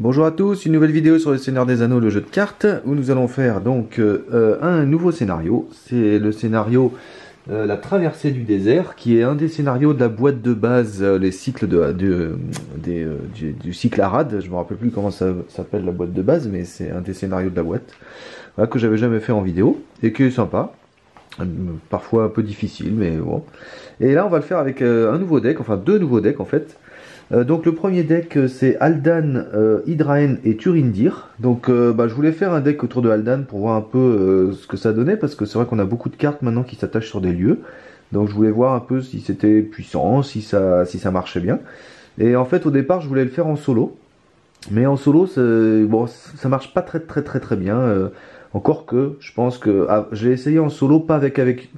Bonjour à tous, une nouvelle vidéo sur le Seigneur des Anneaux, le jeu de cartes, où nous allons faire donc un nouveau scénario. C'est le scénario La traversée du désert, qui est un des scénarios de la boîte de base, les cycles du cycle Arad. Je me rappelle plus comment ça s'appelle la boîte de base, mais c'est un des scénarios de la boîte, voilà, que j'avais jamais fait en vidéo, et qui est sympa. Parfois un peu difficile, mais bon. Et là, on va le faire avec un nouveau deck, enfin deux nouveaux decks en fait. Donc le premier deck c'est Haldan, Hydraen et Turindir. Donc je voulais faire un deck autour de Haldan pour voir un peu ce que ça donnait, parce que c'est vrai qu'on a beaucoup de cartes maintenant qui s'attachent sur des lieux. Donc je voulais voir un peu si c'était puissant, si ça marchait bien. Et en fait au départ je voulais le faire en solo. Mais en solo, bon, ça marche pas très bien. Encore que je pense que j'ai essayé en solo, pas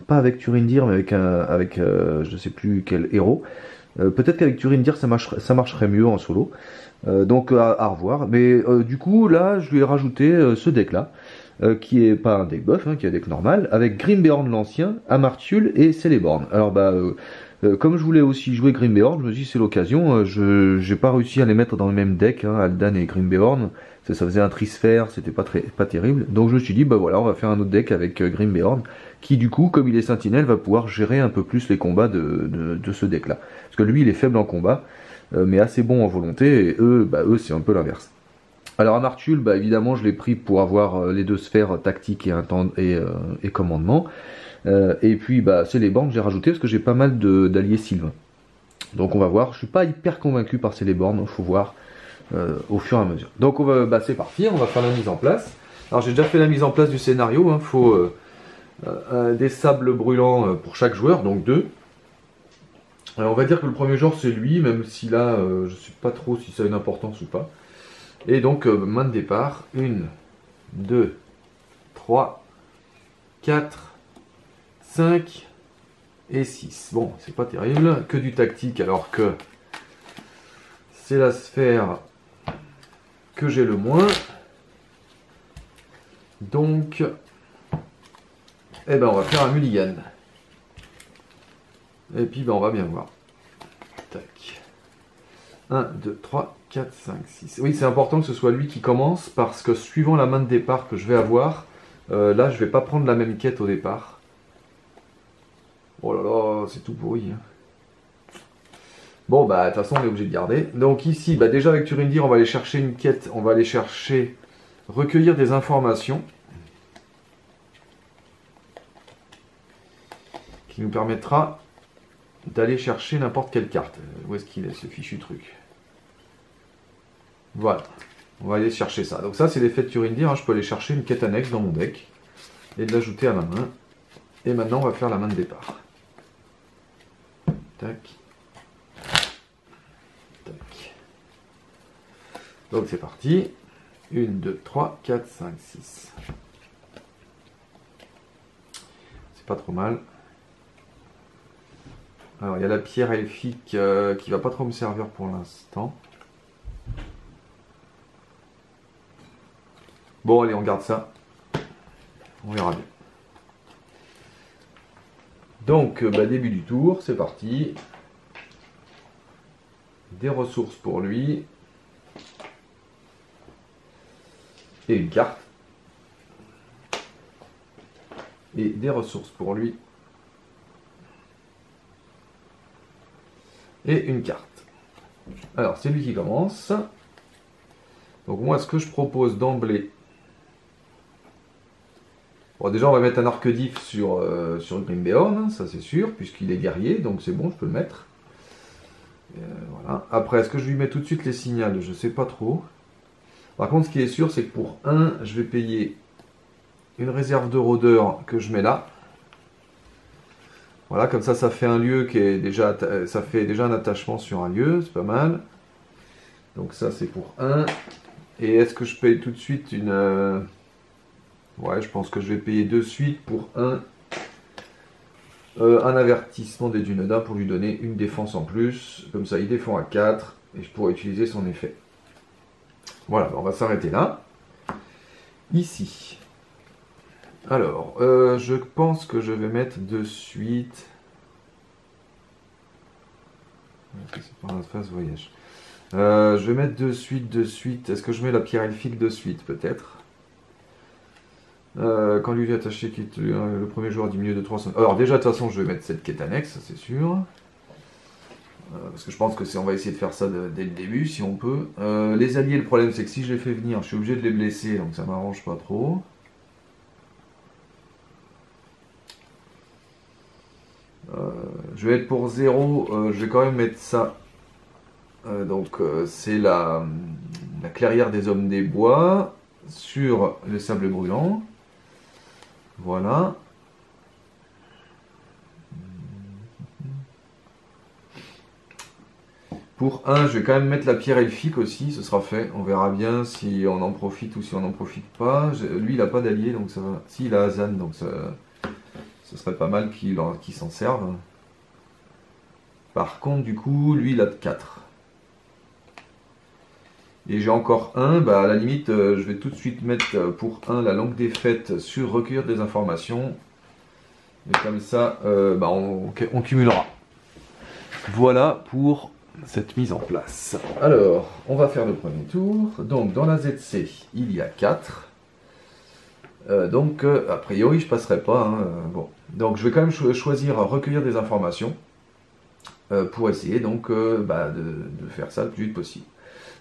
avec Turindir, mais avec je sais plus quel héros. Peut-être qu'avec Turindir ça marcherait mieux en solo. Donc à revoir. Mais du coup là, je lui ai rajouté ce deck là, qui est pas un deck buff, hein, qui est un deck normal, avec Grimbeorn l'ancien, Amartul et Celeborn. Alors comme je voulais aussi jouer Grimbeorn, je me suis dit c'est l'occasion. Je j'ai pas réussi à les mettre dans le même deck, hein, Haldan et Grimbeorn. Ça faisait un trisphère, c'était pas terrible. Donc je me suis dit bah voilà, on va faire un autre deck avec Grimbeorn, qui du coup, comme il est sentinelle, va pouvoir gérer un peu plus les combats de ce deck là. Parce que lui il est faible en combat, mais assez bon en volonté, et eux c'est un peu l'inverse. Alors Amartul, évidemment je l'ai pris pour avoir les deux sphères tactique et commandement. Et puis c'est les bornes que j'ai rajouté parce que j'ai pas mal d'alliés sylvains. Donc on va voir, je suis pas hyper convaincu par ces les bornes, il faut voir au fur et à mesure. Donc c'est parti, on va faire la mise en place. Alors j'ai déjà fait la mise en place du scénario, il faut des sables brûlants pour chaque joueur, donc deux. Alors on va dire que le premier joueur c'est lui, même si là je sais pas trop si ça a une importance ou pas. Et donc main de départ, 1, 2, 3, 4, 5 et 6. Bon, c'est pas terrible, que du tactique alors que c'est la sphère que j'ai le moins. Donc, on va faire un mulligan. Et puis on va bien voir. Tac. 1, 2, 3, 4, 5, 6. Oui, c'est important que ce soit lui qui commence, parce que suivant la main de départ que je vais avoir, là je vais pas prendre la même quête au départ. Oh là là, c'est tout pourri. Hein. Bon, de toute façon, on est obligé de garder. Donc ici, déjà avec Turindir, on va aller chercher une quête. On va aller chercher, recueillir des informations qui nous permettra d'aller chercher n'importe quelle carte. Où est-ce qu'il est, ce fichu truc? Voilà. On va aller chercher ça. Donc ça, c'est l'effet de Turindir. Hein. Je peux aller chercher une quête annexe dans mon deck et de l'ajouter à ma main. Et maintenant, on va faire la main de départ. Tac. Tac. Donc c'est parti. 1, 2, 3, 4, 5, 6. C'est pas trop mal. Alors il y a la pierre elfique qui va pas trop me servir pour l'instant. Bon allez, on garde ça. On verra bien. Donc début du tour, c'est parti. Des ressources pour lui. Et une carte. Et des ressources pour lui. Et une carte. Alors c'est lui qui commence. Donc moi ce que je propose d'emblée. Bon déjà on va mettre un arc diff sur Grimbeorn, hein, ça c'est sûr, puisqu'il est guerrier, donc c'est bon, je peux le mettre. Voilà. Après, est-ce que je lui mets tout de suite les signals? Je sais pas trop. Par contre, ce qui est sûr, c'est que pour 1, je vais payer une réserve de rôdeur que je mets là. Voilà, comme ça fait un lieu qui est déjà, ça fait déjà un attachement sur un lieu, c'est pas mal. Donc ça, c'est pour 1. Et est-ce que je paye tout de suite une... Ouais, je pense que je vais payer de suite pour 1. Un avertissement des dunes d'un pour lui donner une défense en plus. Comme ça, il défend à 4 et je pourrai utiliser son effet. Voilà, on va s'arrêter là. Ici. Alors, je pense que je vais mettre de suite... C'est pas la phase voyage. Je vais mettre de suite. Est-ce que je mets la pierre elfique de suite, peut-être? Quand lui est attaché, quitte le premier joueur diminue de 300. Alors déjà, de toute façon, je vais mettre cette quête annexe, c'est sûr. Parce que je pense que on va essayer de faire ça dès le début, si on peut. Les alliés, le problème, c'est que si je les fais venir, je suis obligé de les blesser, donc ça m'arrange pas trop. Je vais être pour 0, je vais quand même mettre ça. C'est la clairière des hommes des bois sur le sable brûlant. Voilà. Pour 1, je vais quand même mettre la pierre elfique aussi, ce sera fait. On verra bien si on en profite ou si on n'en profite pas. Lui, il n'a pas d'allié, donc ça va. Si, il a Azan, donc ce serait pas mal qu'il s'en serve. Par contre, du coup, lui, il a 4. Et j'ai encore 1, bah à la limite, je vais tout de suite mettre pour 1 la langue des fêtes sur recueillir des informations. Et comme ça, on cumulera. Voilà pour cette mise en place. Alors, on va faire le premier tour. Donc, dans la ZC, il y a 4. A priori, je passerai pas. Hein, bon. Donc, je vais quand même choisir recueillir des informations pour essayer donc de faire ça le plus vite possible.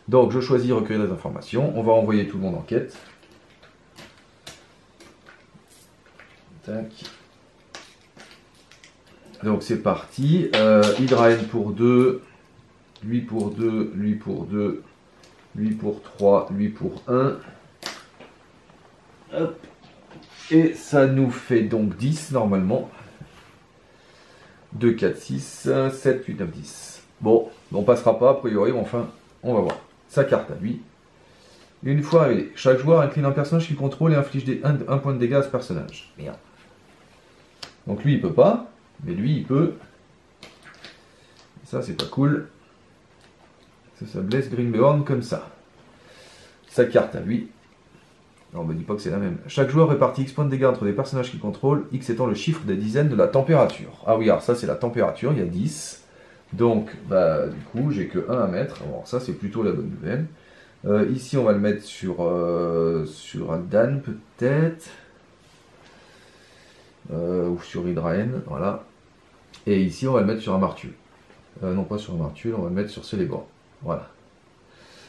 Donc, je choisis recueillir des informations. On va envoyer tout le monde en quête. Tac. Donc, c'est parti. Hydraen pour 2. Lui pour 2. Lui pour 2. Lui pour 3. Lui pour 1. Hop. Et ça nous fait donc 10 normalement. 2, 4, 6, 7, 8, 9, 10. Bon, on passera pas a priori, mais enfin, on va voir. Sa carte à lui. Une fois arrivé, chaque joueur incline un personnage qu'il contrôle et inflige un point de dégâts à ce personnage. Merde. Donc lui il peut pas, mais lui il peut. Ça c'est pas cool. Ça blesse Grimbeorn comme ça. Sa carte à lui. Non, on me dit pas que c'est la même. Chaque joueur répartit X points de dégâts entre des personnages qu'il contrôle, X étant le chiffre des dizaines de la température. Ah oui, alors ça c'est la température, il y a 10. Donc, du coup, j'ai que 1 à mettre. Bon, ça c'est plutôt la bonne nouvelle. Ici, on va le mettre sur un Dan peut-être. Ou sur Hydraen, voilà. Et ici, on va le mettre sur un Martul. Non, pas sur un Martul, on va le mettre sur Célébrant. Voilà.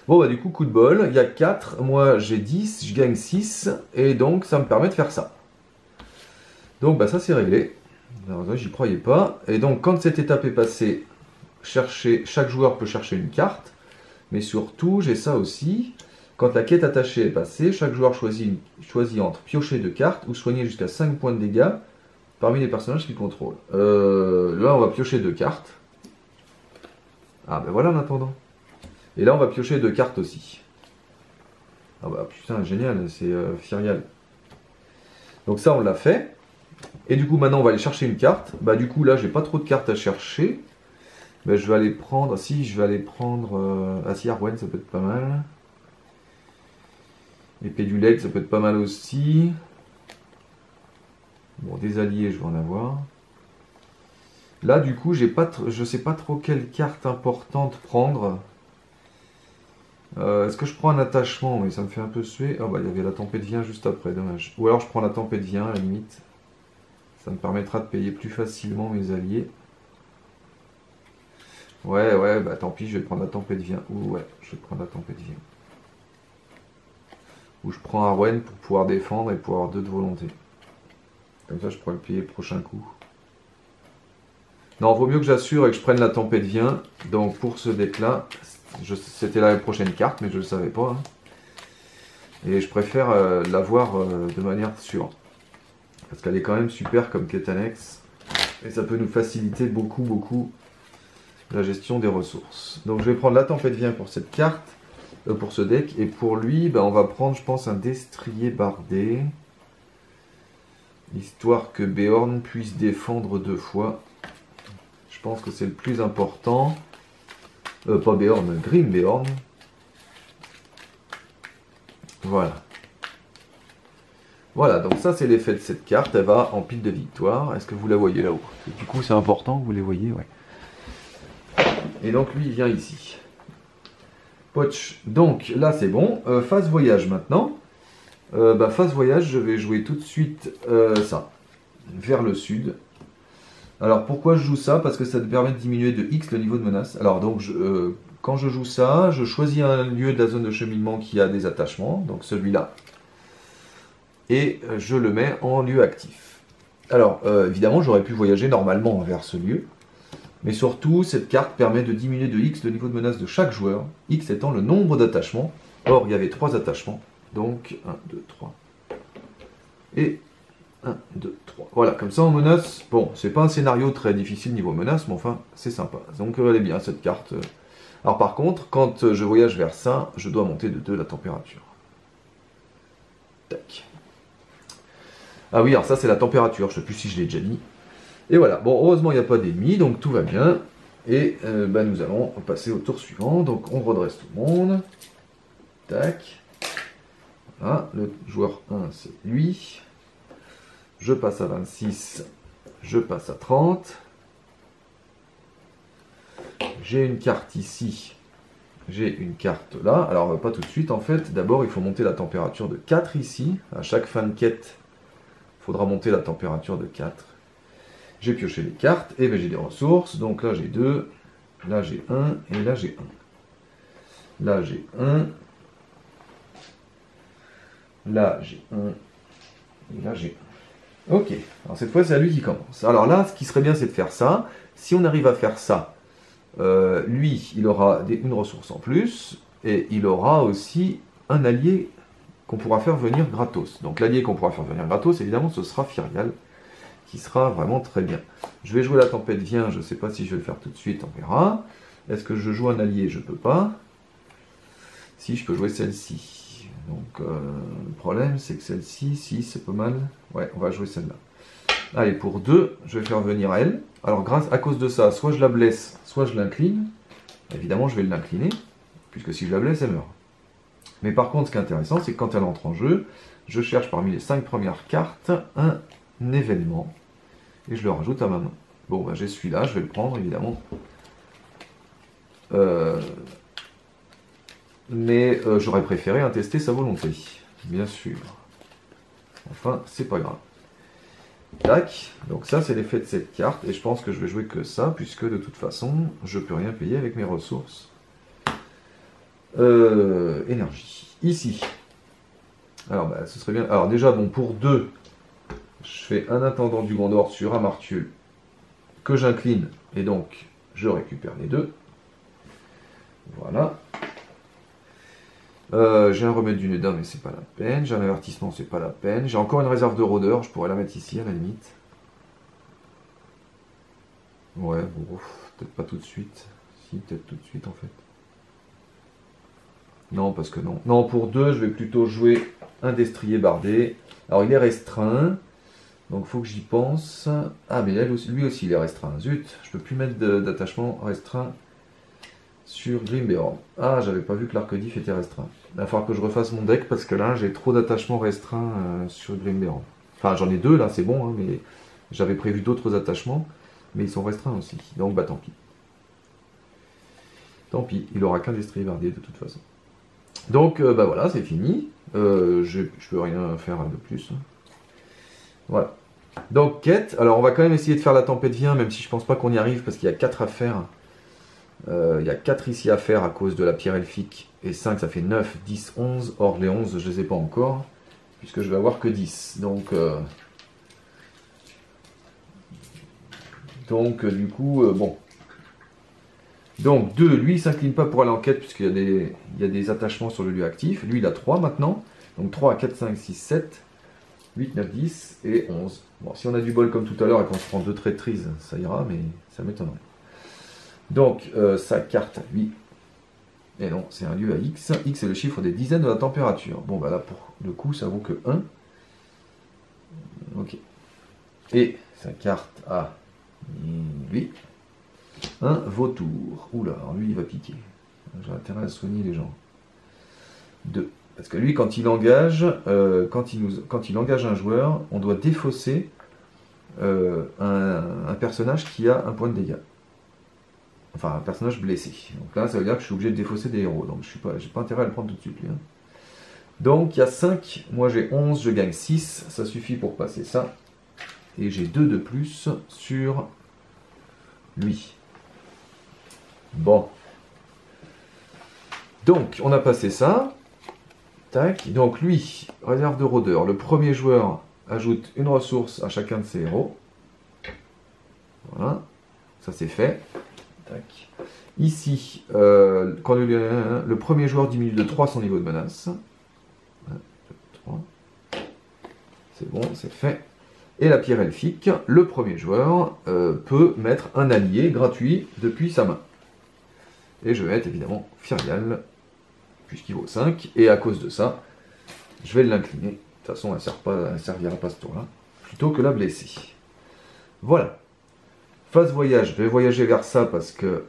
Bon, du coup, coup de bol, il y a 4, moi j'ai 10, je gagne 6, et donc ça me permet de faire ça. Donc, ça c'est réglé. Alors là, j'y croyais pas. Et donc, quand cette étape est passée, chaque joueur peut chercher une carte, mais surtout, j'ai ça aussi. Quand la quête attachée est passée, chaque joueur choisit entre piocher 2 cartes ou soigner jusqu'à 5 points de dégâts parmi les personnages qu'il contrôle. Là, on va piocher 2 cartes. Ah, voilà en attendant. Et là, on va piocher 2 cartes aussi. Ah putain, génial, c'est Firial. Donc ça, on l'a fait. Et du coup, maintenant, on va aller chercher une carte. Du coup, là, j'ai pas trop de cartes à chercher. Je vais aller prendre... Si, je vais aller prendre... si, Arwen, ça peut être pas mal. Épée du Leg, ça peut être pas mal aussi. Bon, des alliés, je vais en avoir. Là, du coup, je sais pas trop quelle carte importante prendre. Est-ce que je prends un attachement? Mais ça me fait un peu suer. Ah il y avait la tempête vient juste après, dommage. Ou alors je prends la tempête vient à la limite. Ça me permettra de payer plus facilement mes alliés. Ouais, tant pis, je vais prendre la tempête vient. Ouais, je vais prendre la tempête vient. Ou je prends Arwen pour pouvoir défendre et pour avoir 2 de volonté. Comme ça, je pourrais le payer le prochain coup. Non, vaut mieux que j'assure et que je prenne la tempête vient. Donc pour ce deck là, c'était la prochaine carte, mais je ne le savais pas. Hein. Et je préfère l'avoir de manière sûre. Parce qu'elle est quand même super comme quête annexe. Et ça peut nous faciliter beaucoup la gestion des ressources. Donc je vais prendre la tempête vient pour cette carte, pour ce deck. Et pour lui, on va prendre, je pense, un destrier bardé. Histoire que Beorn puisse défendre 2 fois. Je pense que c'est le plus important. Pas Beorn, Grimbeorn. Voilà. Voilà, donc ça c'est l'effet de cette carte. Elle va en pile de victoire. Est-ce que vous la voyez là-haut? Du coup, c'est important que vous les voyez, ouais. Et donc lui, il vient ici. Poch. Donc là c'est bon. Phase voyage maintenant. Phase voyage, je vais jouer tout de suite ça. Vers le sud. Alors pourquoi je joue ça? Parce que ça te permet de diminuer de X le niveau de menace. Alors donc quand je joue ça, je choisis un lieu de la zone de cheminement qui a des attachements. Donc celui-là. Et je le mets en lieu actif. Alors évidemment j'aurais pu voyager normalement vers ce lieu. Mais surtout, cette carte permet de diminuer de X le niveau de menace de chaque joueur, X étant le nombre d'attachements. Or, il y avait 3 attachements, donc 1, 2, 3. Et 1, 2, 3. Voilà, comme ça on menace. Bon, c'est pas un scénario très difficile niveau menace, mais enfin, c'est sympa. Donc elle est bien cette carte. Alors par contre, quand je voyage vers ça, je dois monter de 2 la température. Tac. Ah oui, alors ça c'est la température, je ne sais plus si je l'ai déjà dit. Et voilà, bon, heureusement il n'y a pas d'ennemis, donc tout va bien. Et nous allons passer au tour suivant. Donc on redresse tout le monde. Tac. Voilà, le joueur 1 c'est lui. Je passe à 26. Je passe à 30. J'ai une carte ici. J'ai une carte là. Alors pas tout de suite en fait. D'abord il faut monter la température de 4 ici. À chaque fin de quête, il faudra monter la température de 4. J'ai pioché les cartes, et j'ai des ressources, donc là j'ai 2, là j'ai 1, et là j'ai 1. Là j'ai 1, là j'ai 1, et là j'ai 1. Ok, alors cette fois c'est à lui qui commence. Alors là, ce qui serait bien c'est de faire ça. Si on arrive à faire ça, lui il aura une ressource en plus, et il aura aussi un allié qu'on pourra faire venir gratos. Donc l'allié qu'on pourra faire venir gratos, évidemment ce sera Firial, qui sera vraiment très bien. Je vais jouer la tempête vient, je ne sais pas si je vais le faire tout de suite, on verra. Est-ce que je joue un allié? Je ne peux pas. Si, je peux jouer celle-ci. Donc le problème c'est que celle-ci, si c'est pas mal. Ouais, on va jouer celle-là. Allez, pour 2, je vais faire venir elle. Alors à cause de ça, soit je la blesse, soit je l'incline. Évidemment je vais l'incliner, puisque si je la blesse, elle meurt. Mais par contre, ce qui est intéressant, c'est que quand elle entre en jeu, je cherche parmi les 5 premières cartes un événement. Et je le rajoute à ma main. Bon, j'ai celui-là, je vais le prendre évidemment. Mais j'aurais préféré tester sa volonté, bien sûr. Enfin, c'est pas grave. Tac, donc ça c'est l'effet de cette carte, et je pense que je vais jouer que ça, puisque de toute façon, je peux rien payer avec mes ressources. Énergie. Ici. Alors, ce serait bien. Alors déjà, bon, pour 2... je fais un intendant du Gondor sur un Martiul que j'incline, et donc je récupère les 2. Voilà. J'ai un remède du Néda, mais c'est pas la peine. J'ai un avertissement, c'est pas la peine. J'ai encore une réserve de rôdeur, je pourrais la mettre ici à la limite. Ouais, bon, peut-être pas tout de suite. Si, peut-être tout de suite en fait. Non, parce que non. Non, pour 2, je vais plutôt jouer un destrier bardé. Alors il est restreint. Donc il faut que j'y pense. Ah mais lui aussi il est restreint. Zut, je peux plus mettre d'attachement restreint sur Grimbeorn. Ah, j'avais pas vu que l'arc-diff était restreint. Il va falloir que je refasse mon deck parce que là j'ai trop d'attachements restreints sur Grimbeorn. Enfin j'en ai 2 là, c'est bon, hein, mais j'avais prévu d'autres attachements, mais ils sont restreints aussi. Donc tant pis. Tant pis, il aura qu'un destrier bardé de toute façon. Donc voilà, c'est fini. Je peux rien faire de plus. Voilà. Donc quête, alors on va quand même essayer de faire la tempête vient, même si je pense pas qu'on y arrive parce qu'il y a 4 à faire. Il y a 4 ici à faire à cause de la pierre elfique, et 5 ça fait 9, 10, 11, or les 11 je les ai pas encore, puisque je vais avoir que 10. Donc du coup, bon. Donc 2, lui il s'incline pas pour aller en quête, puisqu'il y a des attachements sur le lieu actif. Lui il a 3 maintenant, donc 3, 4, 5, 6, 7. 8, 9, 10 et 11. Bon, si on a du bol comme tout à l'heure et qu'on se prend 2 traîtrises, ça ira, mais ça m'étonnerait. Donc, sa carte à lui. Et non, c'est un lieu à X. X est le chiffre des dizaines de la température. Bon, bah là, pour le coup, ça vaut que 1. Ok. Et sa carte à lui. Un vautour. Oula, alors lui, il va piquer. J'ai intérêt à soigner les gens. 2. Parce que lui, quand il engage, quand il engage un joueur, on doit défausser un personnage qui a un point de dégâts. Enfin, un personnage blessé. Donc là, ça veut dire que je suis obligé de défausser des héros. Donc j'ai pas intérêt à le prendre tout de suite, lui. Hein. Donc il y a 5, moi j'ai 11, je gagne 6, ça suffit pour passer ça. Et j'ai 2 de plus sur lui. Bon. Donc, on a passé ça. Tac. Donc lui, réserve de rôdeur. Le premier joueur ajoute une ressource à chacun de ses héros. Voilà. Ça c'est fait. Tac. Ici, quand le premier joueur diminue de 3 son niveau de menace. 1, 2, 3. C'est bon, c'est fait. Et la pierre elfique, le premier joueur peut mettre un allié gratuit depuis sa main. Et je vais mettre évidemment Firial, puisqu'il vaut 5. Et à cause de ça, je vais l'incliner. De toute façon, elle ne servira pas ce tour-là. Plutôt que la blesser. Voilà. Phase voyage, je vais voyager vers ça parce que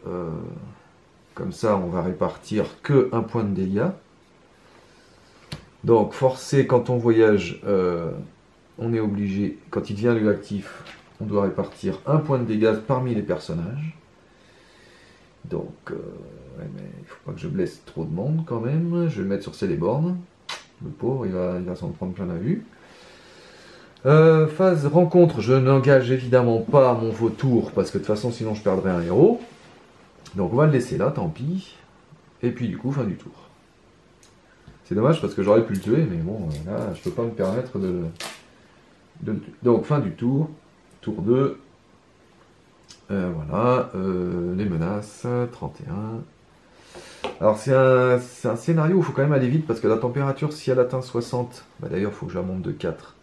comme ça on va répartir que un point de dégâts. Donc forcé quand on voyage, on est obligé, quand il devient lieu actif, on doit répartir un point de dégâts parmi les personnages. Donc ouais, mais il faut pas que je blesse trop de monde quand même. Je vais le mettre sur Celeborn. Le pauvre, il va s'en prendre plein la vue. Phase rencontre, je n'engage évidemment pas mon vautour parce que de toute façon sinon je perdrais un héros. Donc on va le laisser là, tant pis. Et puis du coup, fin du tour. C'est dommage parce que j'aurais pu le tuer, mais bon, là je peux pas me permettre de le tuer. Donc fin du tour, tour 2. Voilà, les menaces, 31. Alors c'est un scénario où il faut quand même aller vite parce que la température, si elle atteint 60, bah, d'ailleurs il faut que je la monte de 4.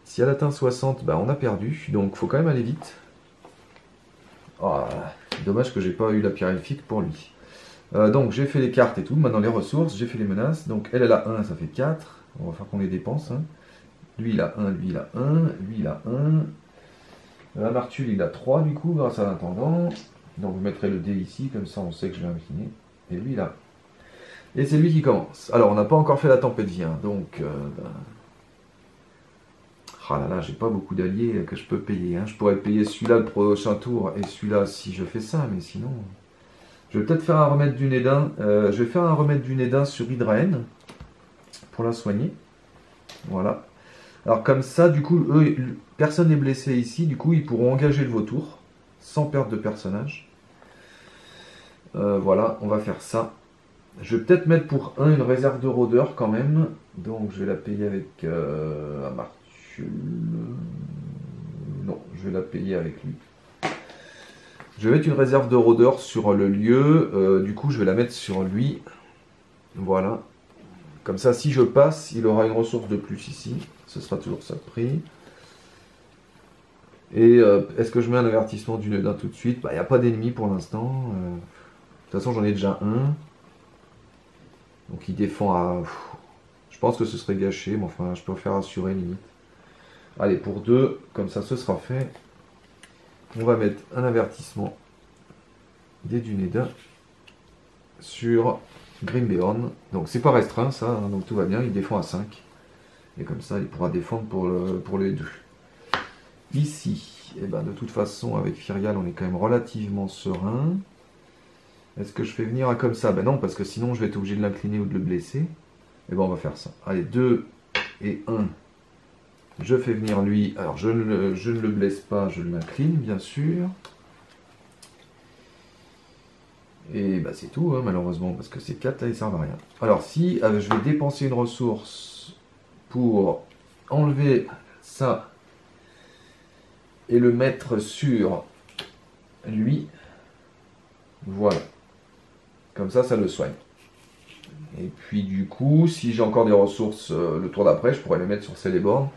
Si elle atteint 60, bah on a perdu, donc faut quand même aller vite. Oh, dommage que j'ai pas eu la pierre elfique pour lui. Donc j'ai fait les cartes et tout, maintenant les ressources, j'ai fait les menaces. Donc elle a 1, ça fait 4. On va faire qu'on les dépense. Hein. Lui il a 1, lui il a 1, lui il a 1. La Martule il a 3 du coup grâce à l'intendant. Donc vous mettrez le dé ici, comme ça on sait que je vais incliner. Et lui il a 1. Et c'est lui qui commence. Alors on n'a pas encore fait la tempête de vie, hein, donc... Ah là là, j'ai pas beaucoup d'alliés que je peux payer. Hein. Je pourrais payer celui-là le prochain tour et celui-là si je fais ça, mais sinon... Je vais peut-être faire un remède du Nédin. Je vais faire un remède du Nédin sur Hydraène pour la soigner. Voilà. Alors comme ça, du coup, eux, personne n'est blessé ici. Du coup, ils pourront engager le vautour sans perte de personnage. Voilà, on va faire ça. Je vais peut-être mettre pour 1 une réserve de rôdeur quand même. Donc je vais la payer avec un marteau. Non, je vais la payer avec lui. Je vais mettre une réserve de rôdeur sur le lieu. Du coup, je vais la mettre sur lui. Voilà. Comme ça, si je passe, il aura une ressource de plus ici. Ce sera toujours ça de prix. Et est-ce que je mets un avertissement du Nédin tout de suite? Bah, il n'y a pas d'ennemi pour l'instant. De toute façon, j'en ai déjà un. Donc, il défend à... Je pense que ce serait gâché, mais enfin, je préfère assurer limite. Allez, pour 2, comme ça, ce sera fait. On va mettre un avertissement des du Nédin sur Grimbeorn. Donc, c'est pas restreint, ça, hein, donc tout va bien. Il défend à 5. Et comme ça, il pourra défendre pour les 2. Ici, eh ben, de toute façon, avec Firial, on est quand même relativement serein. Est-ce que je fais venir comme ça? Ben non, parce que sinon, je vais être obligé de l'incliner ou de le blesser. Et ben, on va faire ça. Allez, 2 et 1. Je fais venir lui. Alors, je ne le blesse pas, je l'incline, bien sûr. Et bah, c'est tout, hein, malheureusement, parce que ces 4 là, ils servent à rien. Alors, si je vais dépenser une ressource pour enlever ça et le mettre sur lui, voilà. Comme ça, ça le soigne. Et puis, du coup, si j'ai encore des ressources le tour d'après, je pourrais les mettre sur Celeborn,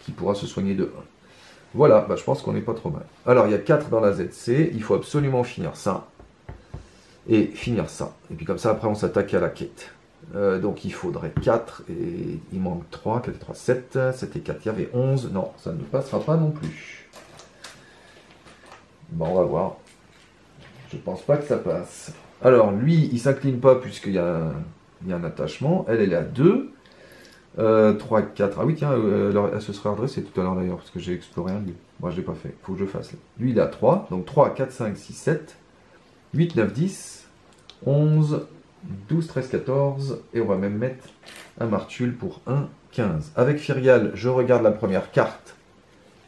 qui pourra se soigner de 1. Voilà, bah, je pense qu'on n'est pas trop mal. Alors, il y a 4 dans la ZC, il faut absolument finir ça. Et finir ça. Et puis comme ça, après, on s'attaque à la quête. Donc, il faudrait 4, et il manque 3, 4 et 3, 7. 7 et 4, il y avait 11. Non, ça ne passera pas non plus. Bon, on va voir. Je pense pas que ça passe. Alors, lui, il s'incline pas, puisqu'il y a un attachement. Elle est à 2. 3, 4. Ah oui, tiens, elle se serait redressée tout à l'heure d'ailleurs, parce que j'ai exploré un lieu. Moi, je l'ai pas fait. Il faut que je fasse. Lui, il a 3. Donc 3, 4, 5, 6, 7. 8, 9, 10, 11, 12, 13, 14, et on va même mettre un Martulle pour 1, 15. Avec Firial, je regarde la première carte,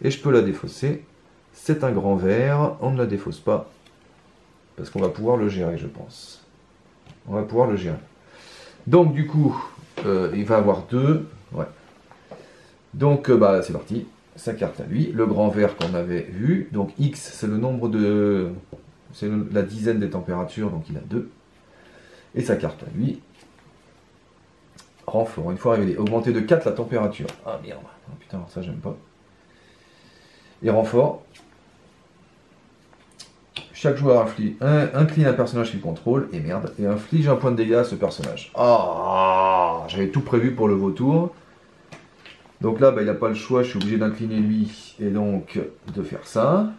et je peux la défausser. C'est un grand vert, on ne la défausse pas, parce qu'on va pouvoir le gérer, je pense. On va pouvoir le gérer. Donc du coup, il va avoir 2, ouais. Donc bah, c'est parti, sa carte à lui, le grand vert qu'on avait vu, donc X c'est le nombre de... c'est la dizaine des températures, donc il a 2. Et sa carte à lui, renfort, une fois révélé, augmenter de 4 la température. Ah merde, oh, putain, alors ça j'aime pas. Et renfort, chaque joueur incline un personnage qu'il contrôle, et merde, et inflige un point de dégâts à ce personnage. Ah, j'avais tout prévu pour le vautour. Donc là, bah, il n'a pas le choix, je suis obligé d'incliner lui, et donc de faire ça.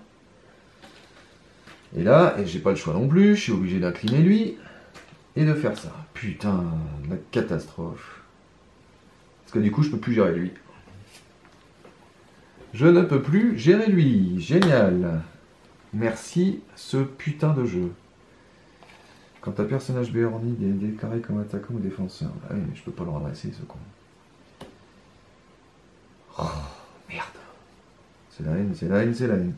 Et là, et j'ai pas le choix non plus, je suis obligé d'incliner lui, et de faire ça. Putain, la catastrophe. Parce que du coup, je peux plus gérer lui. Je ne peux plus gérer lui. Génial. Merci, ce putain de jeu. Quand un personnage Béorni est déclaré comme attaquant ou défenseur. Ah oui, mais je peux pas le redresser, ce con. Oh, merde. C'est la haine, c'est la haine, c'est la haine.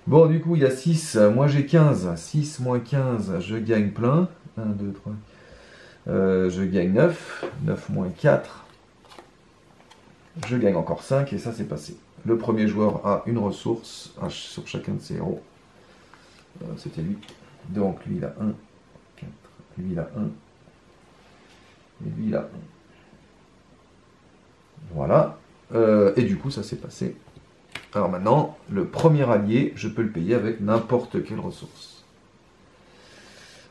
Bon, du coup, il y a 6. Moi, j'ai 15. 6 moins 15, je gagne plein. 1, 2, 3. Je gagne 9. 9 moins 4. Je gagne encore 5 et ça, c'est passé. Le premier joueur a une ressource sur chacun de ses héros. C'était lui. Donc, lui, il a 1. 4. Lui, il a 1. Et lui, il a 1. Voilà. Et du coup, ça s'est passé. Alors maintenant, le premier allié, je peux le payer avec n'importe quelle ressource.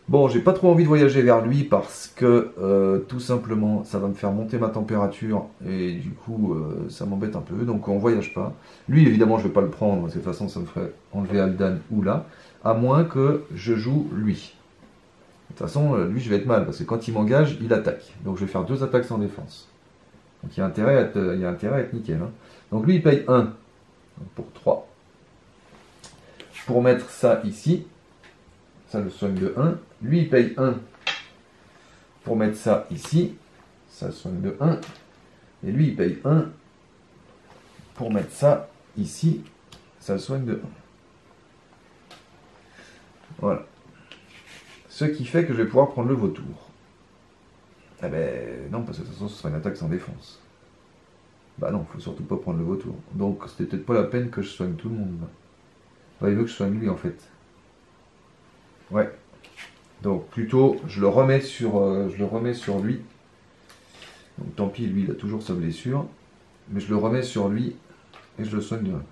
Bon, j'ai pas trop envie de voyager vers lui parce que tout simplement, ça va me faire monter ma température et du coup, ça m'embête un peu. Donc on voyage pas. Lui, évidemment, je vais pas le prendre. De toute façon, ça me ferait enlever Aldan ou là, à moins que je joue lui. De toute façon, lui, je vais être mal parce que quand il m'engage, il attaque. Donc je vais faire 2 attaques sans défense. Donc il y a intérêt à être nickel. Hein. Donc lui, il paye 1 pour 3. Pour mettre ça ici, ça le soigne de 1. Lui, il paye 1 pour mettre ça ici, ça le soigne de 1. Et lui, il paye 1 pour mettre ça ici, ça le soigne de 1. Voilà. Ce qui fait que je vais pouvoir prendre le vautour. Eh ben non, parce que de toute façon, ce sera une attaque sans défense. Bah non, faut surtout pas prendre le vautour. Donc c'était peut-être pas la peine que je soigne tout le monde. Ouais, il veut que je soigne lui en fait. Ouais. Donc plutôt, je le remets sur lui. Donc tant pis, lui il a toujours sa blessure. Mais je le remets sur lui et je le soigne de 1.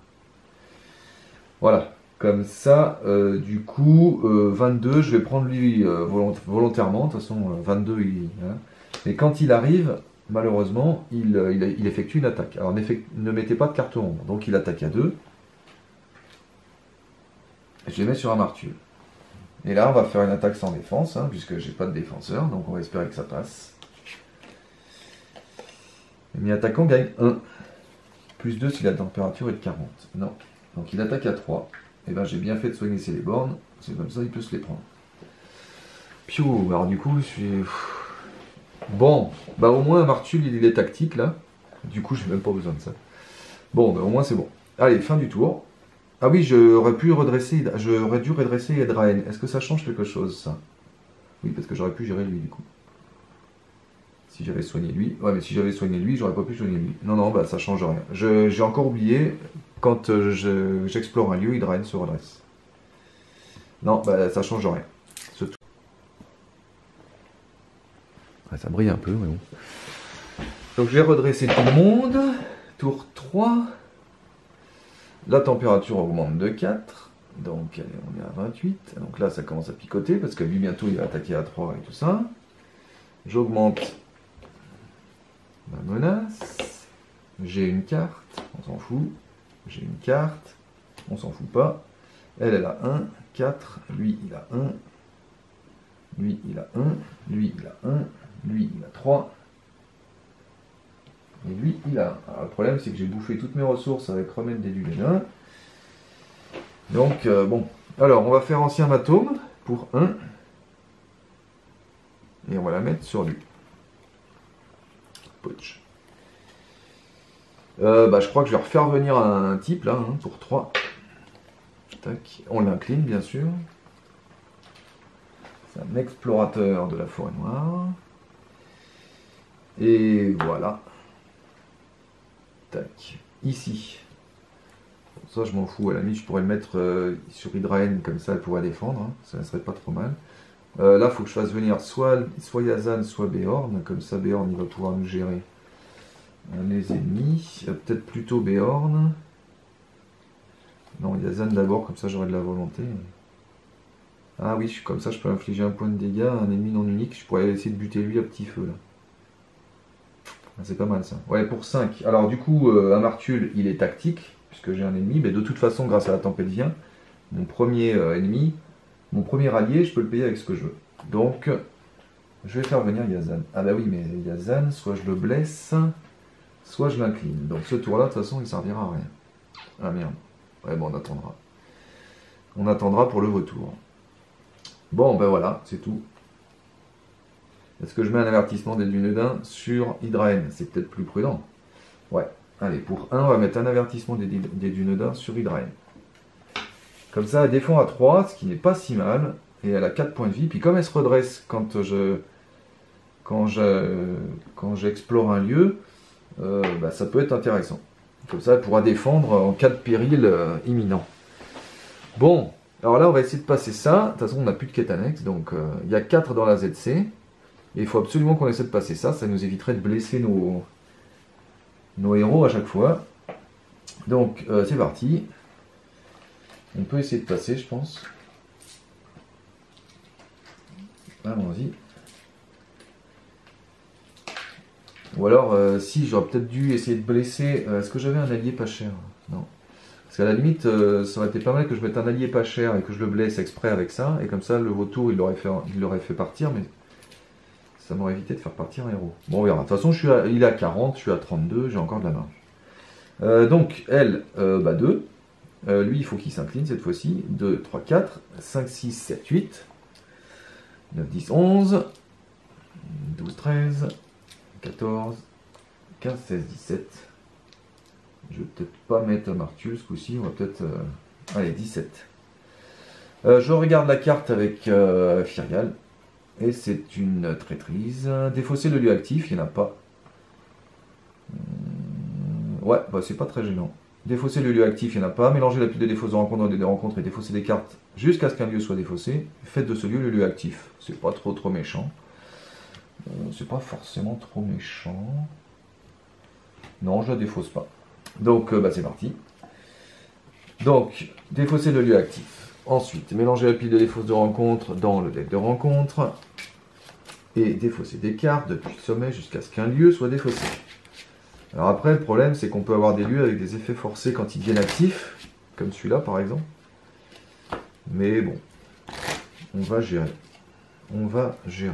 Voilà. Comme ça, du coup, 22, je vais prendre lui volontairement. De toute façon, 22, hein. Et quand il arrive, malheureusement, il effectue une attaque. Alors ne mettez pas de carte ombre. Donc il attaque à 2. Et je les mets sur un Martulle. Et là, on va faire une attaque sans défense, hein, puisque j'ai pas de défenseur. Donc on va espérer que ça passe. Et mes attaquants gagnent 1. Plus 2 si la température est de 40. Non. Donc il attaque à 3. Et ben j'ai bien fait de soigner ses bornes. C'est comme ça, il peut se les prendre. Piou, alors du coup, je suis... Bon, bah au moins Martulle, il est tactique là. Du coup, j'ai même pas besoin de ça. Bon, bah au moins c'est bon. Allez, fin du tour. Ah oui, j'aurais dû redresser Edraen. Est-ce que ça change quelque chose, ça? Oui, parce que j'aurais pu gérer lui, du coup. Si j'avais soigné lui. Ouais, mais si j'avais soigné lui, j'aurais pas pu soigner lui. Non, non, bah ça change rien. J'ai encore oublié, quand j'explore un lieu, Edraen se redresse. Non, bah ça change rien. Ouais, ça brille un peu, mais bon. Donc j'ai redressé tout le monde. Tour 3. La température augmente de 4. Donc allez, on est à 28. Donc là, ça commence à picoter parce que lui, bientôt, il va attaquer à 3 et tout ça. J'augmente ma menace. J'ai une carte. On s'en fout. J'ai une carte. On s'en fout pas. Elle a 1. 4. Lui, il a 1. Lui, il a 1. Lui, il a 1. Lui, il a 3. Et lui, il a 1. Alors, le problème, c'est que j'ai bouffé toutes mes ressources avec remettre des Dulénins. Donc, bon, Alors, on va faire ancien matome pour 1. Et on va la mettre sur lui. Poch. Je crois que je vais refaire venir un type là, hein, pour 3. Tac. On l'incline bien sûr. C'est un explorateur de la forêt noire. Et voilà. Tac. Ici. Ça je m'en fous, à la limite je pourrais le mettre sur Hydraen, comme ça elle pourrait défendre, hein. Ça ne serait pas trop mal. Là il faut que je fasse venir soit Yazan, soit Beorn, comme ça Beorn il va pouvoir nous gérer les ennemis. Peut-être plutôt Beorn. Non, Yazan d'abord, comme ça j'aurai de la volonté. Ah oui, comme ça je peux infliger un point de dégâts à un ennemi non unique, je pourrais essayer de buter lui à petit feu là. C'est pas mal ça. Ouais, pour 5. Alors du coup, Amartul il est tactique, puisque j'ai un ennemi, mais de toute façon, grâce à la tempête vient, mon premier ennemi, mon premier allié, je peux le payer avec ce que je veux. Donc, je vais faire venir Yazan. Ah bah oui, mais Yazan, soit je le blesse, soit je l'incline. Donc ce tour-là, de toute façon, il servira à rien. Ah merde. Ouais, bon, on attendra. On attendra pour le retour. Bon, ben voilà, c'est tout. Est-ce que je mets un avertissement des Dunedain sur Hydraen? C'est peut-être plus prudent. Ouais. Allez, pour 1, on va mettre un avertissement des Dunedain sur Hydraen. Comme ça, elle défend à 3, ce qui n'est pas si mal. Et elle a 4 points de vie. Puis comme elle se redresse quand j'explore un lieu, ça peut être intéressant. Comme ça, elle pourra défendre en cas de péril imminent. Bon, alors là, on va essayer de passer ça. De toute façon, on n'a plus de quête annexe. Donc, il y a 4 dans la ZC. Et il faut absolument qu'on essaie de passer ça. Ça nous éviterait de blesser nos héros à chaque fois. Donc, c'est parti. On peut essayer de passer, je pense. Allons-y. Ou alors, si, j'aurais peut-être dû essayer de blesser... Est-ce que j'avais un allié pas cher? Non. Parce qu'à la limite, ça aurait été pas mal que je mette un allié pas cher et que je le blesse exprès avec ça. Et comme ça, le vautour, il l'aurait fait partir, mais ça m'aurait évité de faire partir un héros. Bon, on verra. De toute façon, il est à 40, je suis à 32, j'ai encore de la marge. Donc, elle, 2. Lui, il faut qu'il s'incline cette fois-ci. 2, 3, 4, 5, 6, 7, 8. 9, 10, 11. 12, 13. 14. 15, 16, 17. Je vais peut-être pas mettre Amartul ce coup-ci. On va peut-être... Allez, 17. Je regarde la carte avec Firial. Et c'est une traîtrise. Défausser le lieu actif, il n'y en a pas. Ouais, c'est pas très gênant. Défausser le lieu actif, il n'y en a pas. Mélanger la pile de défausse de rencontre dans des rencontres et défausser des cartes jusqu'à ce qu'un lieu soit défaussé. Faites de ce lieu le lieu actif. C'est pas trop méchant. C'est pas forcément trop méchant. Non, je la défausse pas. Donc, c'est parti. Donc, défausser le lieu actif. Ensuite, mélanger la pile de défausse de rencontre dans le deck de rencontre. Et défausser des cartes depuis le sommet jusqu'à ce qu'un lieu soit défaussé. Alors après, le problème, c'est qu'on peut avoir des lieux avec des effets forcés quand ils deviennent actifs, comme celui-là par exemple. Mais bon, on va gérer. On va gérer.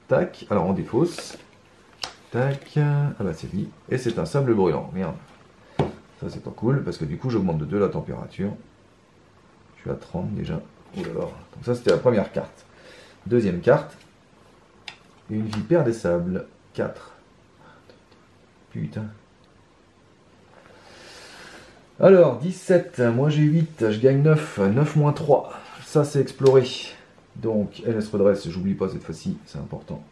Tac, alors on défausse. Tac, ah bah c'est lui. Et c'est un sable brûlant, merde. Ça c'est pas cool, parce que du coup j'augmente de 2 la température. Je suis à 30 déjà. Oh là là. Donc ça c'était la première carte. Deuxième carte. Une vipère des sables. 4. Putain. Alors, 17. Moi j'ai 8. Je gagne 9. 9 moins 3. Ça c'est exploré. Donc elle se redresse. J'oublie pas cette fois-ci. C'est important.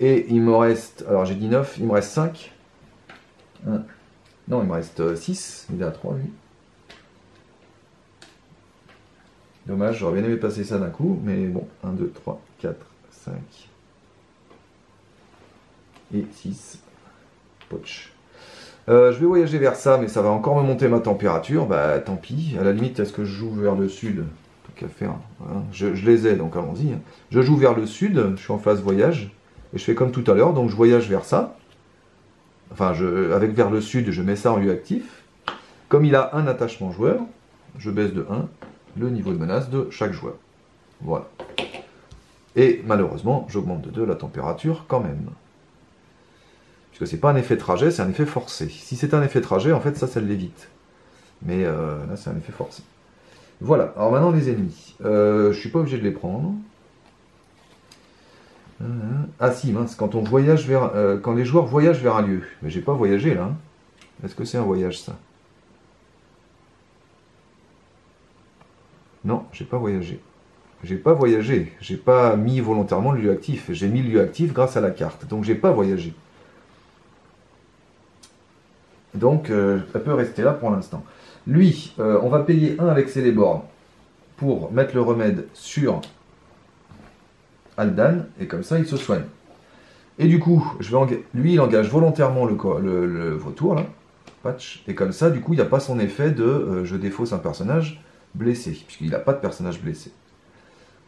Et il me reste... Alors j'ai dit 9. Il me reste 5. 1. Non, il me reste 6. Il est à 3 lui. Dommage, j'aurais bien aimé passer ça d'un coup, mais bon, 1, 2, 3, 4, 5 et 6. Poch. Je vais voyager vers ça, mais ça va encore me monter ma température. Bah tant pis, à la limite, est-ce que je joue vers le sud? Tant qu'à faire, voilà. Je les ai, donc allons-y. Je joue vers le sud, je suis en phase voyage, et je fais comme tout à l'heure, donc je voyage vers ça. Enfin, avec vers le sud, je mets ça en lieu actif. Comme il a un attachement joueur, je baisse de 1 le niveau de menace de chaque joueur. Voilà. Et malheureusement, j'augmente de 2 la température quand même. Puisque c'est pas un effet trajet, c'est un effet forcé. Si c'est un effet trajet, en fait, ça l'évite. Mais là, c'est un effet forcé. Voilà, alors maintenant les ennemis. Je suis pas obligé de les prendre. Ah si, mince, quand on voyage vers, quand les joueurs voyagent vers un lieu. Mais j'ai pas voyagé là. Hein. Est-ce que c'est un voyage ça? Non, j'ai pas voyagé. J'ai pas voyagé. J'ai pas mis volontairement le lieu actif. J'ai mis le lieu actif grâce à la carte. Donc j'ai pas voyagé. Donc elle peut rester là pour l'instant. Lui, on va payer 1 avec Celeborn pour mettre le remède sur Aldan, et comme ça il se soigne. Et du coup, lui il engage volontairement le vautour, là, patch, et comme ça, du coup, il n'y a pas son effet de je défausse un personnage blessé, puisqu'il n'a pas de personnage blessé.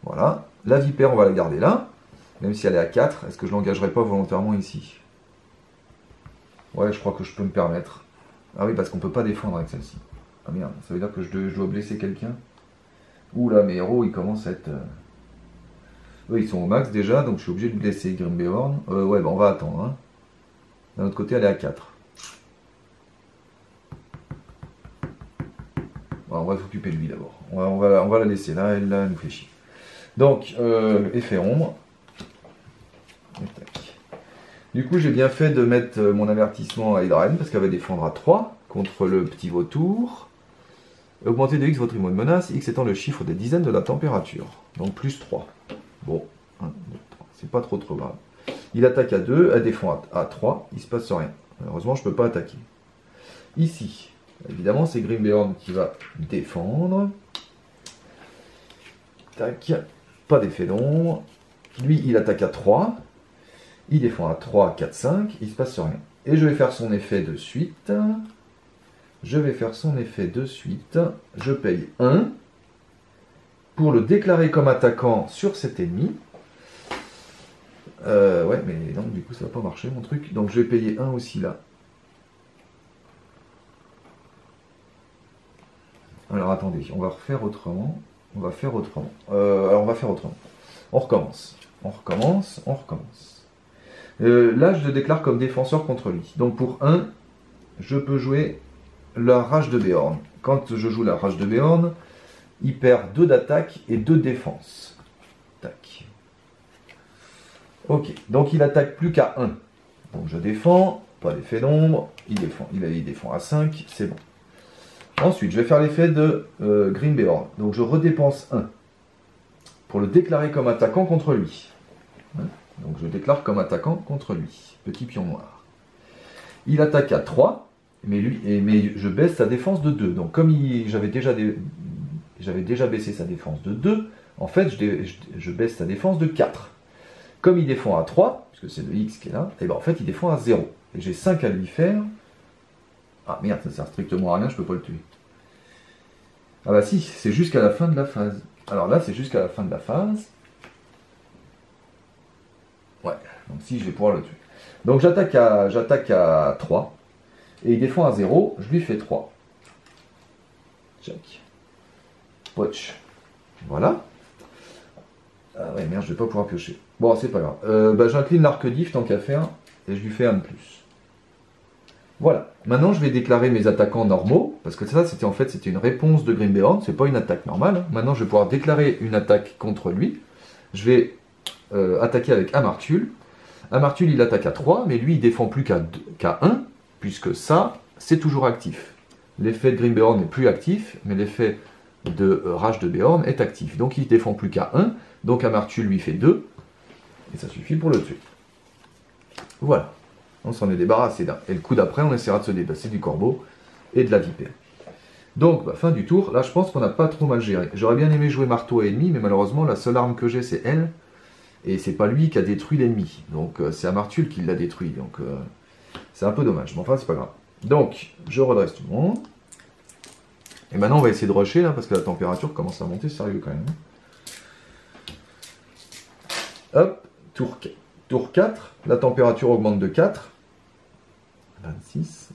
Voilà. La vipère, on va la garder là, même si elle est à 4. Est-ce que je l'engagerai pas volontairement ici? Ouais, je crois que je peux me permettre. Ah oui, parce qu'on peut pas défendre avec celle-ci. Ah merde, ça veut dire que je dois blesser quelqu'un. Ouh là, mes héros, ils commencent à être... Eux, ils sont au max déjà, donc je suis obligé de blesser Grimbeorn. Ouais, bah on va attendre. Hein. D'un autre côté, elle est à 4. Bon, on va s'occuper de lui d'abord. On va la laisser là, elle nous fait chier. Donc, effet ombre. Du coup, j'ai bien fait de mettre mon avertissement à Hydraen, parce qu'elle va défendre à 3 contre le petit vautour. Augmenter de X votre immo de menace, X étant le chiffre des dizaines de la température. Donc plus 3. Bon, 1, 2, 3. C'est pas trop grave. Il attaque à 2, elle défend à 3, il se passe rien. Malheureusement, je peux pas attaquer. Ici, évidemment, c'est Grimbeorn qui va défendre. Tac, pas d'effet d'ombre. Lui, il attaque à 3. Il défend à 3, 4, 5, il se passe rien. Et je vais faire son effet de suite. Je paye 1 pour le déclarer comme attaquant sur cet ennemi. Ouais, mais non, du coup, ça va pas marcher mon truc. Donc je vais payer 1 aussi là. Alors attendez, on va refaire autrement. On va faire autrement. On recommence. Là, je le déclare comme défenseur contre lui. Donc pour 1, je peux jouer la rage de Beorn. Quand je joue la rage de Beorn, il perd 2 d'attaque et 2 de défense. Tac. Ok, donc il attaque plus qu'à 1. Donc je défends, pas d'effet d'ombre, il défend à 5, c'est bon. Ensuite, je vais faire l'effet de Grimbeorn. Donc je redépense 1 pour le déclarer comme attaquant contre lui. Donc je déclare comme attaquant contre lui. Petit pion noir. Il attaque à 3. Mais je baisse sa défense de 2. Donc comme j'avais déjà baissé sa défense de 2, en fait je baisse sa défense de 4. Comme il défend à 3, puisque c'est le X qui est là, et ben en fait il défend à 0. Et j'ai 5 à lui faire. Ah merde, ça sert strictement à rien, je peux pas le tuer. Ah bah si, c'est jusqu'à la fin de la phase. Alors là c'est jusqu'à la fin de la phase. Ouais, donc si je vais pouvoir le tuer. Donc j'attaque à 3. Et il défend à 0, je lui fais 3. Check. Poch. Voilà. Ah ouais, merde, je vais pas pouvoir piocher. Bon, c'est pas grave. J'incline l'arc diff tant qu'à faire, et je lui fais 1 de plus. Voilà. Maintenant, je vais déclarer mes attaquants normaux, parce que ça, c'était une réponse de Grimbeorn, c'est pas une attaque normale. Maintenant, je vais pouvoir déclarer une attaque contre lui. Je vais attaquer avec Amartul. Amartul, il attaque à 3, mais lui, il défend plus qu'à 1. Puisque ça, c'est toujours actif. L'effet de Grimbeorn n'est plus actif, mais l'effet de rage de Beorn est actif. Donc il ne défend plus qu'à 1, donc Amartul lui fait 2, et ça suffit pour le tuer. Voilà, on s'en est débarrassé d'un. Et le coup d'après, on essaiera de se débarrasser du corbeau et de la vipère. Donc, fin du tour, là je pense qu'on n'a pas trop mal géré. J'aurais bien aimé jouer marteau à ennemi, mais malheureusement, la seule arme que j'ai, c'est elle, et c'est pas lui qui a détruit l'ennemi. Donc c'est Amartul qui l'a détruit, donc... c'est un peu dommage, mais enfin c'est pas grave. Donc, je redresse tout le monde. Et maintenant on va essayer de rusher là, parce que la température commence à monter sérieux quand même. Hop, tour 4, la température augmente de 4. 26.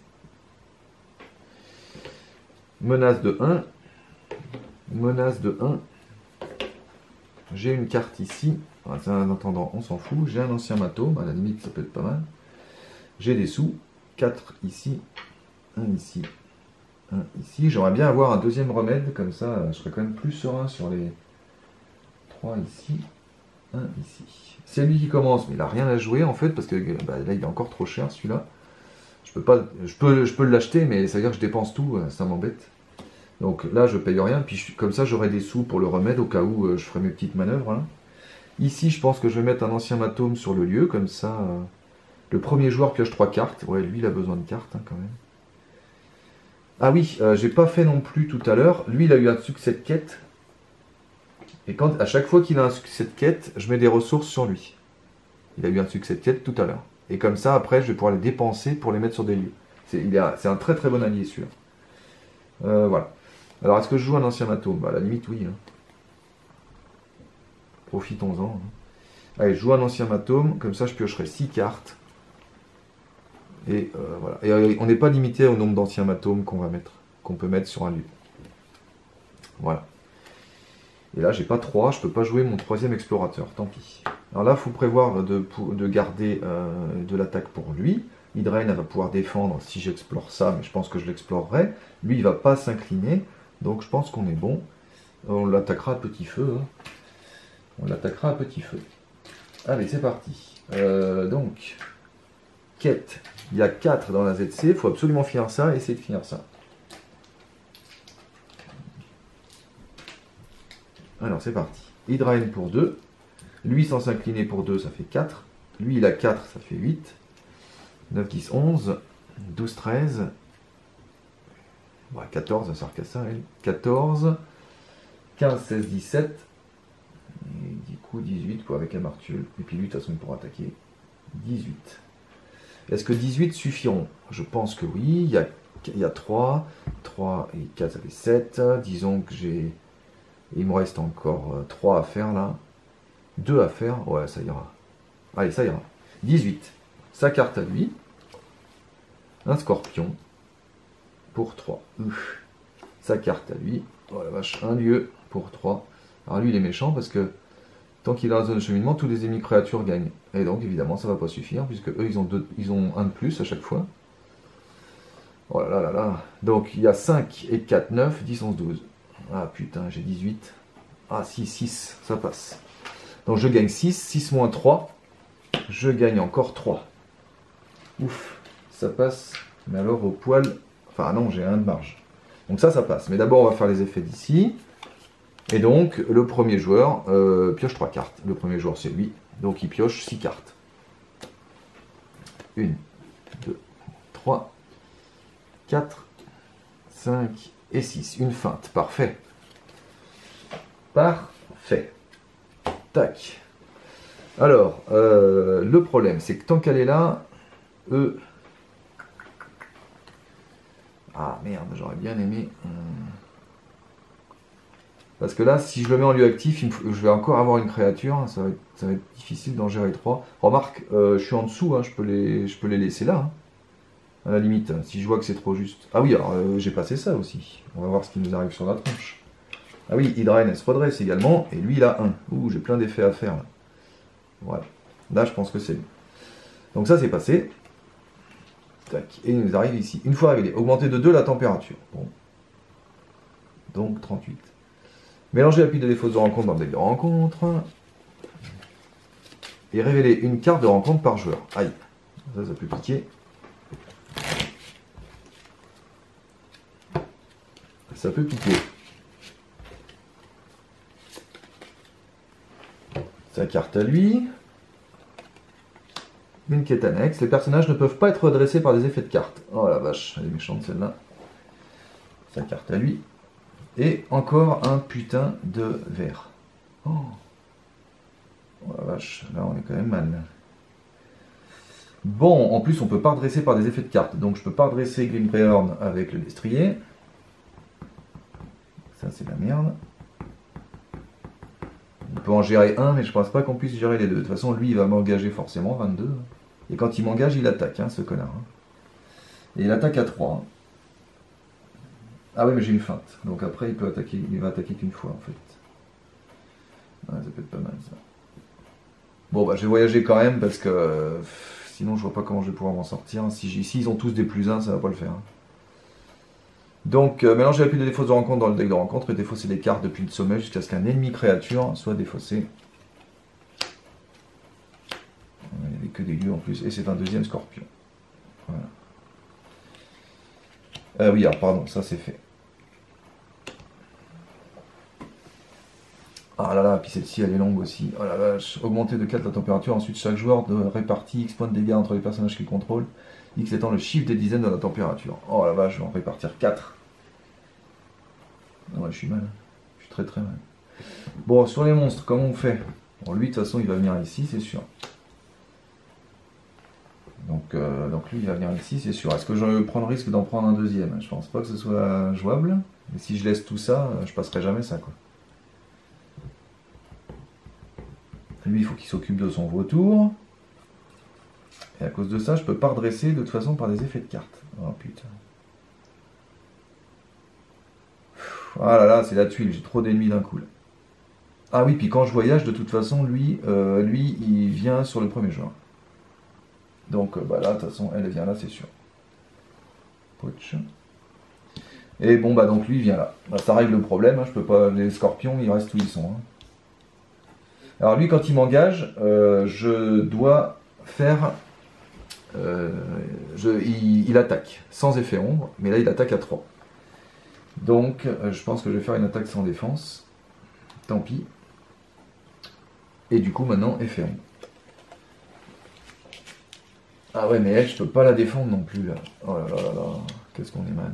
Menace de 1. Menace de 1. J'ai une carte ici. En attendant, on s'en fout. J'ai un ancien matome, à la limite ça peut être pas mal. J'ai des sous. 4 ici, 1 ici, 1 ici. J'aimerais bien avoir un deuxième remède, comme ça je serais quand même plus serein sur les 3 ici, 1 ici. C'est lui qui commence, mais il n'a rien à jouer en fait, parce que bah, là il est encore trop cher celui-là. Je peux l'acheter, mais ça veut dire que je dépense tout, ça m'embête. Donc là je paye rien, puis comme ça j'aurai des sous pour le remède au cas où je ferai mes petites manœuvres. Hein. Ici je pense que je vais mettre un ancien matome sur le lieu, comme ça le premier joueur pioche 3 cartes. Ouais, lui il a besoin de cartes hein, quand même. Ah oui, j'ai pas fait non plus tout à l'heure. Lui il a eu un succès de quête. Et quand, à chaque fois qu'il a un succès de quête, je mets des ressources sur lui. Il a eu un succès de quête tout à l'heure. Et comme ça, après, je vais pouvoir les dépenser pour les mettre sur des lieux. C'est un très très bon allié, celui-là. Voilà. Alors, est-ce que je joue un ancien matome? Bah, à la limite, oui. Hein. Profitons-en. Hein. Allez, je joue un ancien matome. Comme ça, je piocherai 6 cartes. Et voilà. Et on n'est pas limité au nombre d'anciens matomes qu'on peut mettre sur un lieu. Voilà. Et là, j'ai pas 3, je peux pas jouer mon troisième explorateur, tant pis. Alors là, il faut prévoir de garder de l'attaque pour lui. Hydraine, elle va pouvoir défendre si j'explore ça, mais je pense que je l'explorerai. Lui, il va pas s'incliner, donc je pense qu'on est bon. On l'attaquera à petit feu. Hein. On l'attaquera à petit feu. Allez, c'est parti. Donc, quête. Il y a 4 dans la ZC, il faut absolument finir ça, essayer de finir ça. Alors c'est parti. Hydraine pour 2. Lui sans s'incliner pour 2, ça fait 4. Lui il a 4, ça fait 8. 9, 10, 11. 12, 13. Bon, 14, ça sert qu'à ça, elle. 14. 15, 16, 17. Et du coup 18 pour avec un martial. Et puis lui de toute façon il pourra attaquer. 18. Est-ce que 18 suffiront? Je pense que oui. Il y a 3. 3 et 4, ça fait 7. Disons que j'ai... Il me reste encore 3 à faire là. 2 à faire. Ouais, ça ira. Allez, ça ira. 18. Sa carte à lui. Un scorpion. Pour 3. Sa carte à lui. Oh la vache. Un lieu pour 3. Alors lui, il est méchant parce que tant qu'il est dans la zone de cheminement, tous les ennemis créatures gagnent. Et donc, évidemment, ça va pas suffire puisque eux, ils ont un de plus à chaque fois. Oh là là là là. Donc, il y a 5 et 4, 9, 10, 11, 12. Ah putain, j'ai 18. Ah si, 6, ça passe. Donc je gagne 6, 6 moins 3. Je gagne encore 3. Ouf, ça passe. Mais alors au poil... Enfin non, j'ai 1 de marge. Donc ça passe. Mais d'abord on va faire les effets d'ici. Et donc le premier joueur pioche 3 cartes. Le premier joueur c'est lui. Donc il pioche 6 cartes. 1, 2, 3, 4, 5... et 6, une feinte, parfait. Parfait. Tac. Alors, le problème, c'est que tant qu'elle est là, eux... Ah merde, j'aurais bien aimé... Parce que là, si je le mets en lieu actif, je vais encore avoir une créature, ça va être difficile d'en gérer 3. Remarque, je suis en dessous, hein, je peux les laisser là. Hein. À la limite, si je vois que c'est trop juste. Ah oui, alors j'ai passé ça aussi. On va voir ce qui nous arrive sur la tronche. Ah oui, Hydraine, elle se redresse également. Et lui, il a 1. Ouh, j'ai plein d'effets à faire là. Voilà. Là, je pense que c'est bon. Donc ça, c'est passé. Tac. Et il nous arrive ici. Une fois révélé, augmenter de 2 la température. Bon. Donc 38. Mélanger la pile de défauts de rencontre dans le deck de rencontre. Et révéler une carte de rencontre par joueur. Aïe. Ça peut piquer. Ça peut piquer. Sa carte à lui. Une quête annexe. Les personnages ne peuvent pas être redressés par des effets de cartes. Oh la vache, elle est méchante celle-là. Sa carte à lui. Et encore un putain de verre. Oh. Oh la vache, là on est quand même mal. Bon, en plus on peut pas redresser par des effets de cartes. Donc je peux pas redresser Grimbeorn avec le destrier. Ça c'est la merde. On peut en gérer un, mais je pense pas qu'on puisse gérer les deux. De toute façon, lui il va m'engager forcément, 22. Et quand il m'engage, il attaque, hein, ce connard. Et il attaque à 3. Ah oui, mais j'ai une feinte. Donc après, il va attaquer qu'une fois, en fait. Ouais, ça peut être pas mal, ça. Bon, bah, je vais voyager quand même, parce que sinon je vois pas comment je vais pouvoir m'en sortir. S'ils ont tous des +1, ça va pas le faire. Donc, mélanger la pile de défausse de rencontre dans le deck de rencontre et défausser les cartes depuis le sommet jusqu'à ce qu'un ennemi créature soit défaussé. Il n'y avait que des lieux en plus, et c'est un deuxième scorpion. Voilà. Oui, alors pardon, ça c'est fait. Ah là là, puis celle-ci elle est longue aussi. Oh la vache. Augmenter de 4 la température, ensuite chaque joueur de répartit X points de dégâts entre les personnages qu'il contrôle. X étant le chiffre des dizaines de la température. Oh la vache, je vais en répartir 4. Ouais, je suis mal. Je suis très très mal. Bon, sur les monstres, comment on fait? Bon, lui, de toute façon, il va venir ici, c'est sûr. Donc lui, il va venir ici, c'est sûr. Est-ce que je prends le risque d'en prendre un deuxième? Je pense pas que ce soit jouable. Mais si je laisse tout ça, je passerai jamais ça, quoi. Lui, il faut qu'il s'occupe de son vautour. Et à cause de ça, je peux pas redresser de toute façon par des effets de cartes. Oh putain. Ah là là, c'est la tuile, j'ai trop d'ennemis d'un coup. Là. Ah oui, puis quand je voyage, de toute façon, lui, il vient sur le premier joueur. Donc bah là, de toute façon, elle vient là, c'est sûr. Poch. Et bon, bah donc lui, il vient là. Bah, ça règle le problème, hein, je peux pas. Les scorpions, ils restent où ils sont. Hein. Alors lui, quand il m'engage, je dois faire... il attaque, sans effet ombre, mais là il attaque à 3. Donc je pense que je vais faire une attaque sans défense. Tant pis. Et du coup maintenant, effet ombre. Ah ouais, mais elle, je peux pas la défendre non plus là. Oh là là là là, qu'est-ce qu'on est mal.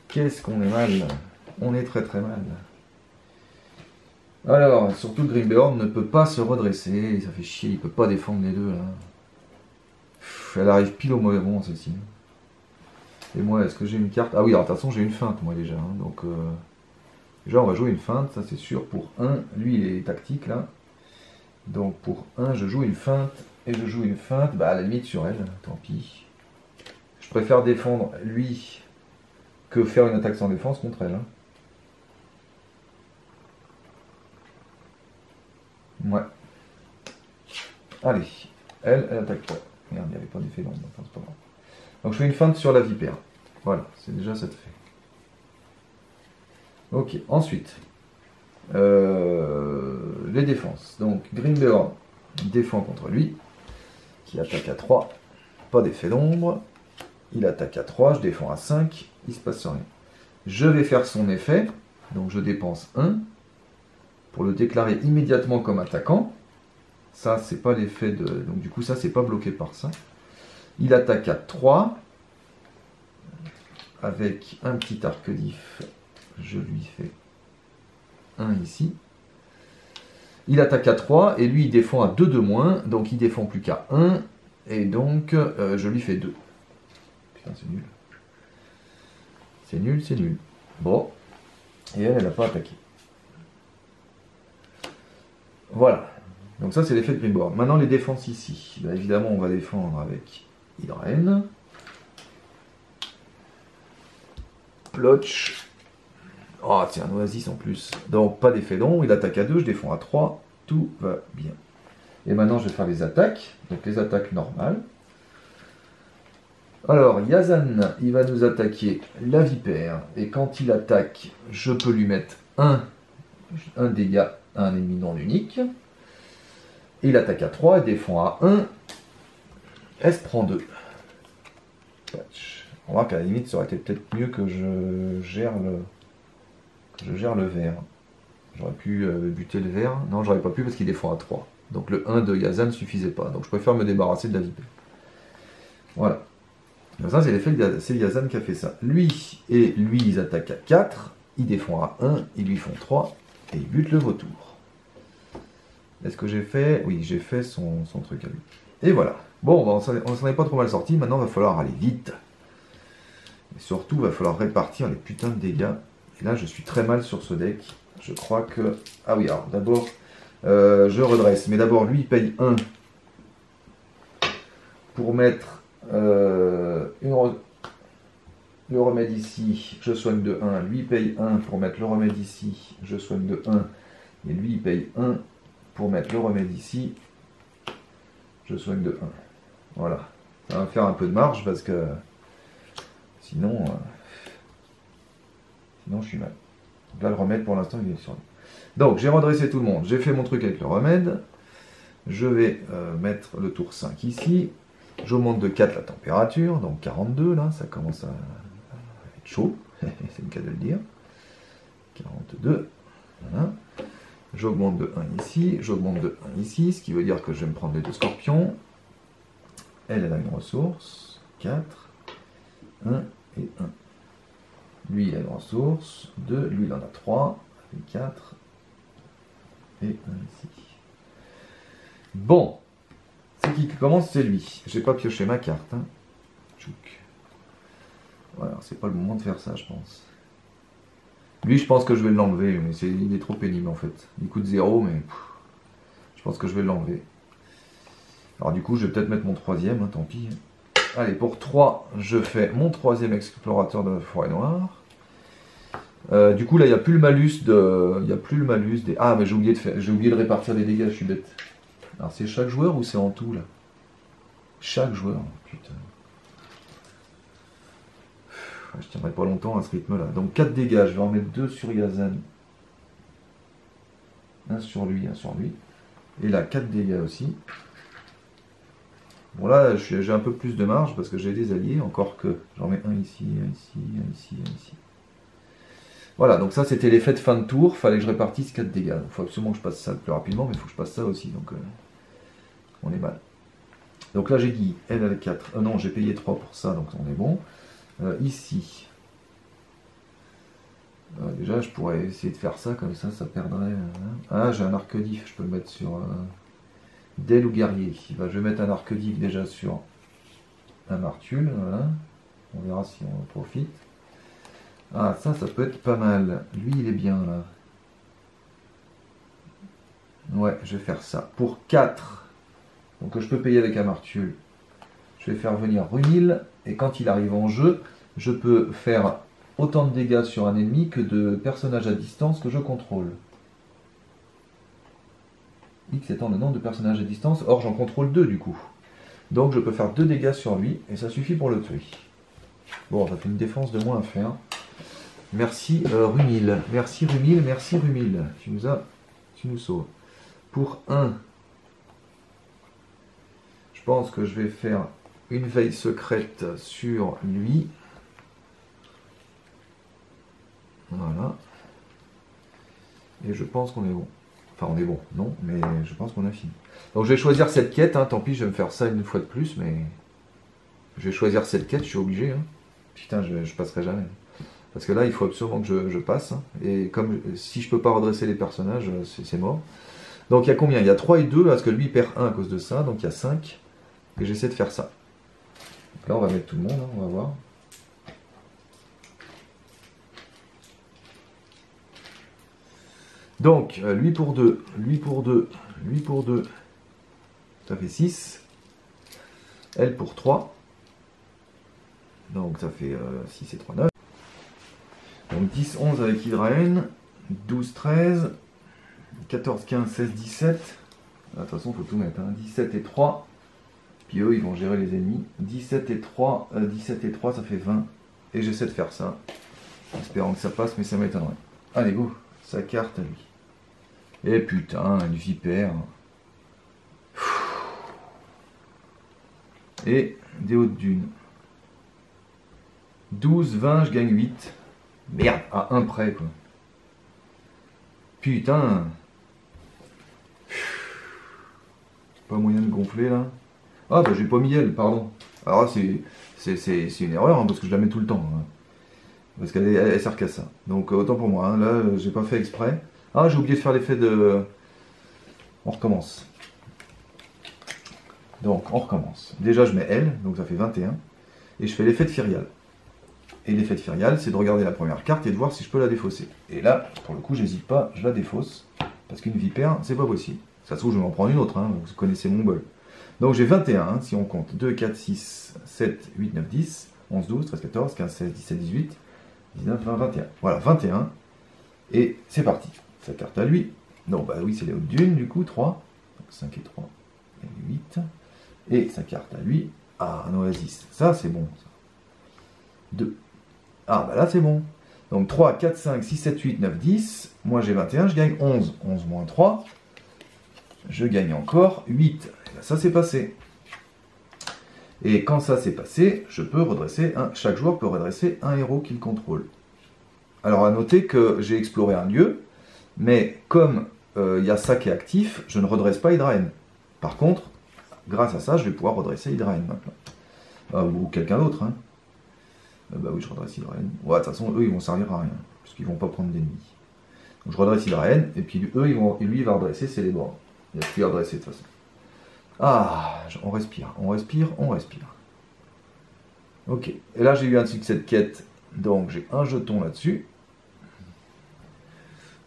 Qu'est-ce qu'on est mal. On est très très mal. Alors, surtout Grimbeorn ne peut pas se redresser, ça fait chier, il peut pas défendre les deux là. Elle arrive pile au mauvais moment celle-ci. Et moi, est-ce que j'ai une carte? Ah oui, alors de toute façon j'ai une feinte moi déjà. Hein, donc déjà on va jouer une feinte, ça c'est sûr. Pour 1, lui il est tactique là. Donc pour 1, je joue une feinte. Et je joue une feinte, bah à la limite sur elle, tant pis. Je préfère défendre lui que faire une attaque sans défense contre elle. Hein. Ouais. Allez, elle attaque pas. Merde, il n'y avait pas d'effet d'ombre, enfin, c'est pas grave. Donc je fais une feinte sur la vipère. Voilà, c'est déjà ça de fait. Ok, ensuite. Les défenses. Donc Grimbeorn défend contre lui, qui attaque à 3. Pas d'effet d'ombre. Il attaque à 3, je défends à 5, il se passe rien. Je vais faire son effet, donc je dépense 1 pour le déclarer immédiatement comme attaquant. Ça, c'est pas l'effet de... Donc du coup, ça, c'est pas bloqué par ça. Il attaque à 3 avec un petit arc diff. Je lui fais 1 ici. Il attaque à 3 et lui, il défend à 2 de moins. Donc il défend plus qu'à 1. Et donc, je lui fais 2. Putain, c'est nul. C'est nul, c'est nul. Bon. Et elle, elle n'a pas attaqué. Voilà. Donc ça, c'est l'effet de Grimbeorn. Maintenant, les défenses ici. Bien, évidemment, on va défendre avec Hydraène. Plotch. Oh, c'est un oasis en plus. Donc, pas d'effet d'ombre. Il attaque à 2, je défends à 3. Tout va bien. Et maintenant, je vais faire les attaques. Donc, les attaques normales. Alors, Yazan, il va nous attaquer la vipère. Et quand il attaque, je peux lui mettre un dégât à un ennemi non unique. Et il attaque à 3, il défend à 1. Elle se prend 2. On voit qu'à la limite, ça aurait été peut-être mieux que je gère le vert. J'aurais pu buter le vert. Non, j'aurais pas pu parce qu'il défend à 3. Donc le 1 de Yazan ne suffisait pas. Donc je préfère me débarrasser de la vipère. Voilà. Donc ça, c'est l'effet de Yazan qui a fait ça. Lui et lui, ils attaquent à 4. Ils défendent à 1. Ils lui font 3. Et ils butent le vautour. Est-ce que j'ai fait... Oui, j'ai fait son truc à lui. Et voilà. Bon, on s'en est pas trop mal sorti. Maintenant, il va falloir aller vite. Et surtout, il va falloir répartir les putains de dégâts. Et là, je suis très mal sur ce deck. Je crois que... Ah oui, alors d'abord, je redresse. Mais d'abord, lui, il paye 1 pour mettre le remède ici. Je soigne de 1. Lui, il paye 1 pour mettre le remède ici. Je soigne de 1. Et lui, il paye 1 pour mettre le remède ici. Je soigne de 1. Voilà. Ça va faire un peu de marge parce que sinon, sinon je suis mal. Donc là, le remède pour l'instant il est sur lui. Donc j'ai redressé tout le monde. J'ai fait mon truc avec le remède. Je vais mettre le tour 5 ici. J'augmente de 4 la température. Donc 42 là, ça commence à être chaud. C'est le cas de le dire. 42. Voilà. J'augmente de 1 ici. J'augmente de 1 ici. Ce qui veut dire que je vais me prendre les deux scorpions. Elle a une ressource. 4. 1 et 1. Lui, il a une ressource. 2. Lui, il en a 3. Et 4. Et 1 ici. Bon. Ce qui commence, c'est lui. J'ai pas pioché ma carte. Hein. Tchouk. Voilà, c'est pas le moment de faire ça, je pense. Lui, je pense que je vais l'enlever, mais il est trop pénible en fait. Il coûte 0, mais je pense que je vais l'enlever. Alors du coup, je vais peut-être mettre mon troisième, hein, tant pis. Allez, pour 3, je fais mon troisième explorateur de la forêt noire. Du coup, là, il n'y a plus le malus de... Il n'y a plus le malus des... Ah, mais j'ai oublié de répartir les dégâts, je suis bête. Alors, c'est chaque joueur ou c'est en tout, là? Chaque joueur, putain. Je tiendrai pas longtemps à ce rythme-là. Donc 4 dégâts, je vais en mettre 2 sur Yazan. Un sur lui, un sur lui. Et là, 4 dégâts aussi. Bon là, j'ai un peu plus de marge parce que j'ai des alliés, encore que j'en mets un ici, un ici, un ici, un ici. Voilà, donc ça c'était l'effet de fin de tour, fallait que je répartisse 4 dégâts. Il faut absolument que je passe ça plus rapidement, mais il faut que je passe ça aussi, donc on est mal. Donc là j'ai dit, elle a 4, non j'ai payé 3 pour ça, donc on est bon. Ici, déjà je pourrais essayer de faire ça, comme ça perdrait... Ah, j'ai un arc-diff, je peux le mettre sur... Del ou guerrier. Je vais mettre un arc-diff déjà sur un Martul, voilà. On verra si on en profite. Ah, ça peut être pas mal. Lui, il est bien, là. Ouais, je vais faire ça. Pour 4, donc je peux payer avec un Martul, je vais faire venir Runil, et quand il arrive en jeu, je peux faire autant de dégâts sur un ennemi que de personnages à distance que je contrôle. X étant le nombre de personnages à distance, or j'en contrôle 2 du coup. Donc je peux faire 2 dégâts sur lui, et ça suffit pour le tuer. Bon, ça fait une défense de moins à faire. Merci Runil, merci Runil, merci Runil. Tu nous sauves. Pour 1, je pense que je vais faire une veille secrète sur lui. Voilà. Et je pense qu'on est bon. Enfin, on est bon, non, mais je pense qu'on a fini. Donc je vais choisir cette quête, hein, tant pis, je vais me faire ça une fois de plus, mais... Je vais choisir cette quête, je suis obligé. Hein. Putain, je passerai jamais. Parce que là, il faut absolument que je passe. Hein. Et comme si je peux pas redresser les personnages, c'est mort. Donc il y a combien? Il y a 3 et 2, parce que lui, il perd 1 à cause de ça, donc il y a 5. Et j'essaie de faire ça. Donc là, on va mettre tout le monde, hein, on va voir. Donc, lui pour 2, lui pour 2, lui pour 2, ça fait 6. Elle pour 3. Donc ça fait 6 et 3, 9. Donc 10, 11 avec Hydraen, 12, 13, 14, 15, 16, 17. De toute façon, il faut tout mettre. Hein. 17 et 3. Puis eux, ils vont gérer les ennemis. 17 et 3, 17 et 3, ça fait 20. Et j'essaie de faire ça. Espérant que ça passe, mais ça m'étonnerait. Allez, go. Sa carte à lui. Et putain, une vipère. Et des hautes dunes. 12, 20, je gagne 8. Merde, à 1 près, quoi. Putain. Pas moyen de gonfler, là. Ah, bah j'ai pas mis elle, pardon. Alors c'est une erreur, hein, parce que je la mets tout le temps. Hein. Parce qu'elle sert qu'à ça. Donc autant pour moi, hein. Là, j'ai pas fait exprès. Ah, j'ai oublié de faire l'effet de... On recommence. Donc, on recommence. Déjà, je mets elle, donc ça fait 21. Et je fais l'effet de Firial. Et l'effet de Firial, c'est de regarder la première carte et de voir si je peux la défausser. Et là, pour le coup, j'hésite pas, je la défausse. Parce qu'une vipère, c'est pas possible. Ça se trouve, je vais en prendre une autre, hein, vous connaissez mon bol. Donc j'ai 21, hein, si on compte. 2, 4, 6, 7, 8, 9, 10, 11, 12, 13, 14, 15, 16, 17, 18, 19, 20, 21. Voilà, 21. Et c'est parti. Sa carte à lui. Non, bah oui, c'est les hautes dunes, du coup, 3. Donc 5 et 3, et 8. Et sa carte à lui. Ah, un oasis. Ça, c'est bon. 2. Ah, bah là, c'est bon. Donc 3, 4, 5, 6, 7, 8, 9, 10. Moi, j'ai 21, je gagne 11. 11 moins 3. Je gagne encore 8. Et ben, ça, c'est passé. Et quand ça s'est passé, je peux redresser chaque joueur peut redresser un héros qu'il contrôle. Alors à noter que j'ai exploré un lieu, mais comme il y a ça qui est actif, je ne redresse pas Hydraen. Par contre, grâce à ça, je vais pouvoir redresser Hydraen maintenant. Ou quelqu'un d'autre. Hein. Bah oui, je redresse Hydraen. Ouais, de toute façon, eux, ils vont servir à rien, puisqu'ils vont pas prendre d'ennemis. Donc je redresse Hydraen, et puis eux, lui, il va redresser Celeborn. Il va plus redresser de toute façon. Ah, on respire, on respire, on respire. Ok, et là j'ai eu un succès de quête, donc j'ai un jeton là-dessus.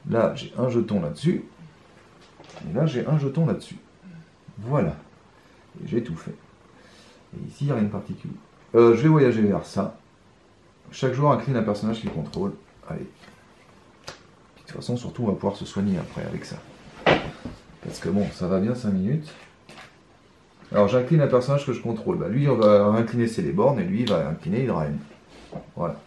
Là j'ai un jeton là-dessus. Et là j'ai un jeton là-dessus. Voilà. Et j'ai tout fait. Et ici il n'y a rien de particulier. Je vais voyager vers ça. Chaque joueur incline un personnage qu'il contrôle. Allez. De toute façon, surtout on va pouvoir se soigner après avec ça. Parce que bon, ça va bien 5 minutes. Alors j'incline un personnage que je contrôle. Bah, lui, on va incliner Celeborn et lui, il va incliner Hydraen. Voilà.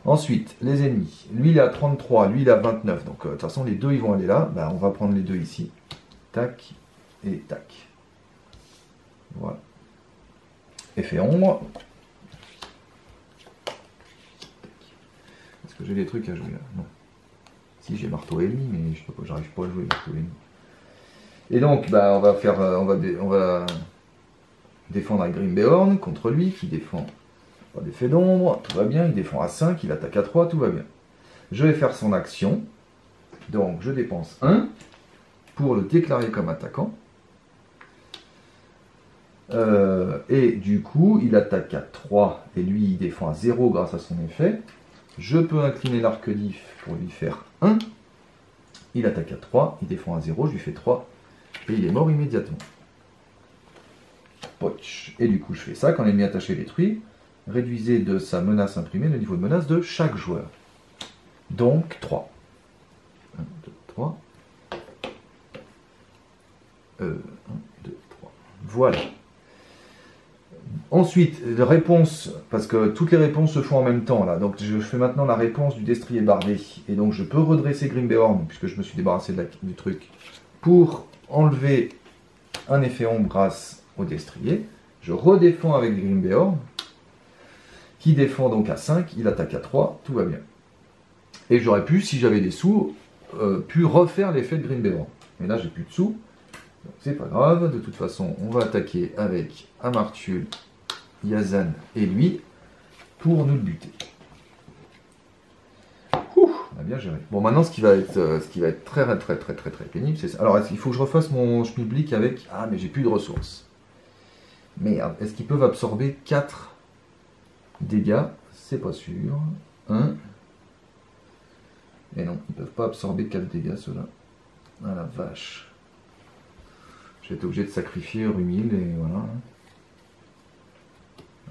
Ensuite, les ennemis. Lui, il a 33, lui, il a 29. Donc, de toute façon, les deux, ils vont aller là. Bah, on va prendre les deux ici. Tac et tac. Voilà. Effet ombre. Est-ce que j'ai des trucs à jouer là? Non. Si, j'ai marteau ennemi, mais j'arrive pas à jouer marteau ennemi. Et donc, bah, on va défendre avec Grimbeorn contre lui, qui défend pas d'effet d'ombre, tout va bien, il défend à 5, il attaque à 3, tout va bien. Je vais faire son action, donc je dépense 1 pour le déclarer comme attaquant. Et du coup, il attaque à 3, et lui, il défend à 0 grâce à son effet. Je peux incliner l'arc-diff pour lui faire 1. Il attaque à 3, il défend à 0, je lui fais 3. Et il est mort immédiatement. Poch. Et du coup, je fais ça. Quand l'ennemi attaché est détruit, réduisez de sa menace imprimée le niveau de menace de chaque joueur. Donc 3. 1, 2, 3. 1, 2, 3. Voilà. Ensuite, réponse, parce que toutes les réponses se font en même temps là. Donc je fais maintenant la réponse du destrier bardé. Et donc je peux redresser Grimbeorn, puisque je me suis débarrassé du truc, pour enlever un effet ombre grâce au destrier. Je redéfends avec Grimbeorn, qui défend donc à 5, il attaque à 3, tout va bien. Et j'aurais pu, si j'avais des sous, pu refaire l'effet de Grimbeorn. Mais là, j'ai plus de sous, donc c'est pas grave. De toute façon, on va attaquer avec Amartul, Yazan et lui, pour nous le buter. On a bien géré. Bon, maintenant, ce qui va être très pénible, c'est ça. Alors, il faut que je refasse mon schmilblick avec... Ah, mais j'ai plus de ressources. Merde, est-ce qu'ils peuvent absorber 4 dégâts? C'est pas sûr. 1. Et non, ils peuvent pas absorber 4 dégâts, ceux-là. Ah la vache. Je vais être obligé de sacrifier Rumil et voilà.